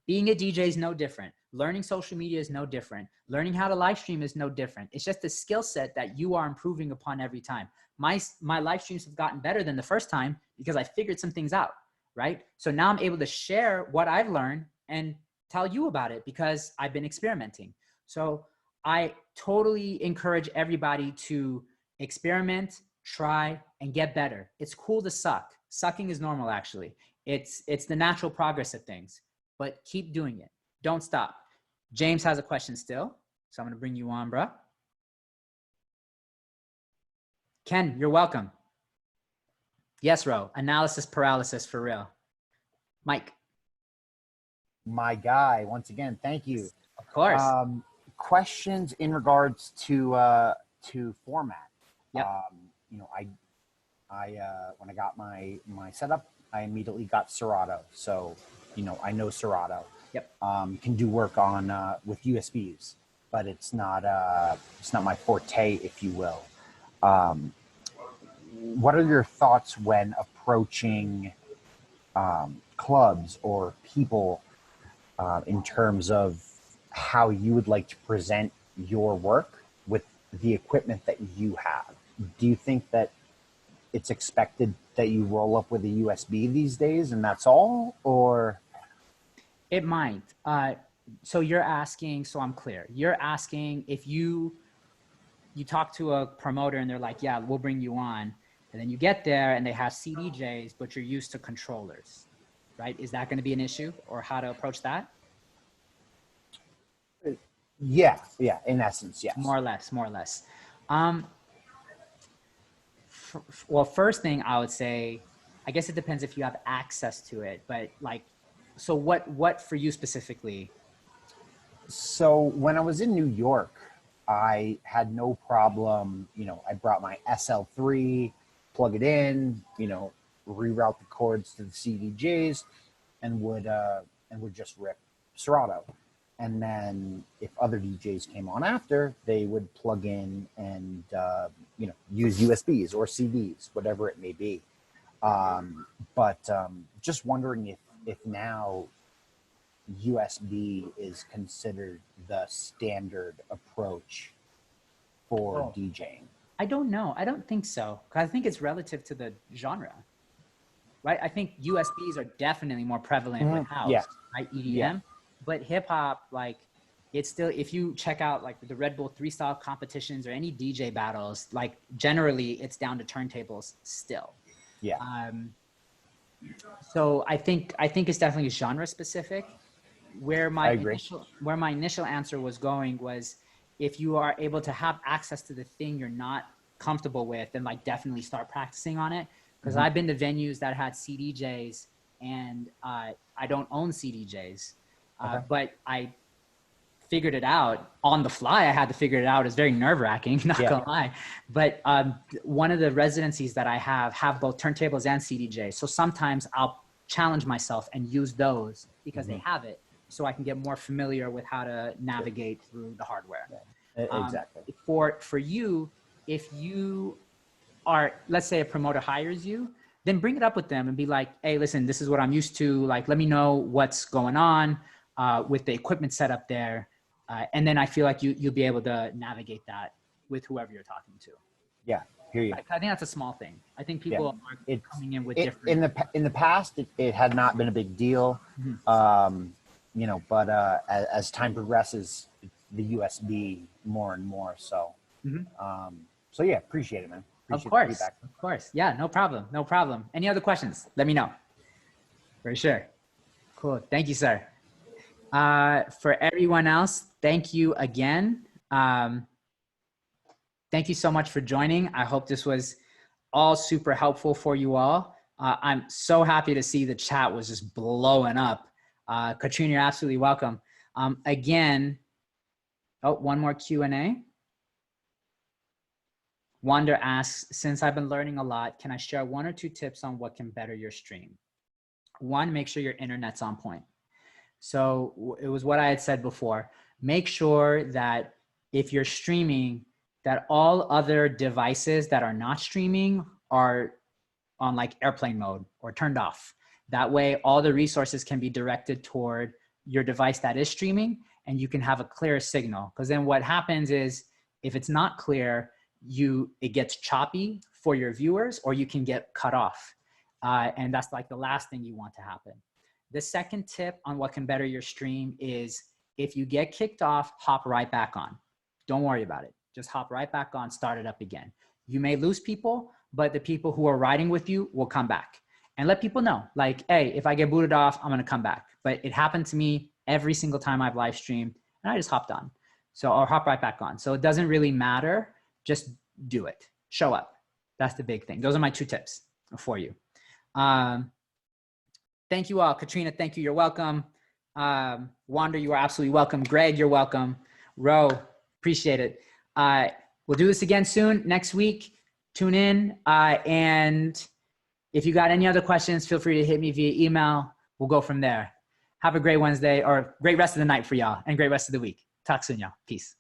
Being a DJ is no different. Learning social media is no different. Learning how to live stream is no different. It's just a skill set that you are improving upon every time. My live streams have gotten better than the first time because I figured some things out, right? So now I'm able to share what I've learned and tell you about it because I've been experimenting. So I totally encourage everybody to experiment, try, and get better. It's cool to suck. Sucking is normal, actually. It's the natural progress of things, but keep doing it. Don't stop. James has a question still, so I'm going to bring you on, bro. Ken, you're welcome. Yes, Ro. Analysis paralysis for real. Mike. My guy, once again, thank you. Of course. Questions in regards to format. Yep. You know, I when I got my setup, I immediately got Serato. So, I know Serato. Yep. Can do work on with USBs, but it's not my forte, if you will. What are your thoughts when approaching clubs or people in terms of how you would like to present your work with the equipment that you have? Do you think that it's expected that you roll up with a USB these days and that's all, or? It might. So you're asking, so I'm clear. You're asking if you talk to a promoter and they're like, yeah, we'll bring you on. And then you get there and they have CDJs, but you're used to controllers, right? Is that going to be an issue, or how to approach that? Yeah, in essence, yes. More or less. Well, first thing I would say, I guess it depends if you have access to it, but like, so what for you specifically? So when I was in New York, I had no problem. I brought my SL3, plug it in, reroute the cords to the CDJs, and would just rip Serato. And then if other DJs came on after, they would plug in and use USBs or CDs, whatever it may be. But just wondering if now USB is considered the standard approach for DJing. I don't know. I don't think so. 'Cause I think it's relative to the genre, right? I think USBs are definitely more prevalent with house, right? EDM, yeah. But hip hop, like, it's still, if you check out like the Red Bull 3-style competitions or any DJ battles, like generally it's down to turntables still. Yeah. So I think it's definitely genre specific. Where my initial answer was going was, if you are able to have access to the thing you're not comfortable with, then like definitely start practicing on it. Because I've been to venues that had CDJs and I don't own CDJs, but I figured it out on the fly. I had to figure it out. It's very nerve wracking, not gonna lie. But one of the residencies that I have both turntables and CDJs. So sometimes I'll challenge myself and use those because they have it, so I can get more familiar with how to navigate through the hardware. Exactly. For you, if you are, let's say a promoter hires you, then bring it up with them and be like, hey, listen, this is what I'm used to. Like, let me know what's going on with the equipment set up there. And then I feel like you'll be able to navigate that with whoever you're talking to. Yeah, hear you. I think that's a small thing. I think people are coming in with different. In the past, it had not been a big deal. But as time progresses, the USB more and more. So, so yeah, appreciate it, man. Appreciate of course. Yeah, no problem. Any other questions? Let me know. For sure. Cool. Thank you, sir. For everyone else, thank you again. Thank you so much for joining. I hope this was all super helpful for you all. I'm so happy to see the chat was just blowing up. Katrina, you're absolutely welcome. Again, one more Q&A. Wander asks, since I've been learning a lot, can I share 1 or 2 tips on what can better your stream? 1, make sure your internet's on point. So it was what I had said before. Make sure that if you're streaming, that all other devices that are not streaming are on like airplane mode or turned off. That way, all the resources can be directed toward your device that is streaming, and you can have a clear signal. Because then what happens is, if it's not clear, it gets choppy for your viewers, or you can get cut off. And that's like the last thing you want to happen. The second tip on what can better your stream is, if you get kicked off, hop right back on. Don't worry about it. Just hop right back on, start it up again. You may lose people, but the people who are riding with you will come back. And let people know, like, hey, if I get booted off, I'm gonna come back. But it happened to me every single time I've live streamed, and I just hopped on. So I'll hop right back on. So it doesn't really matter, just do it. Show up. That's the big thing. Those are my 2 tips for you. Thank you all. Katrina, thank you. You're welcome. Wander, you are absolutely welcome. Greg, you're welcome. Ro, appreciate it. We'll do this again soon, next week. Tune in. And If you got any other questions, feel free to hit me via email. We'll go from there. Have a great Wednesday or great rest of the night for y'all and great rest of the week. Talk soon, y'all. Peace.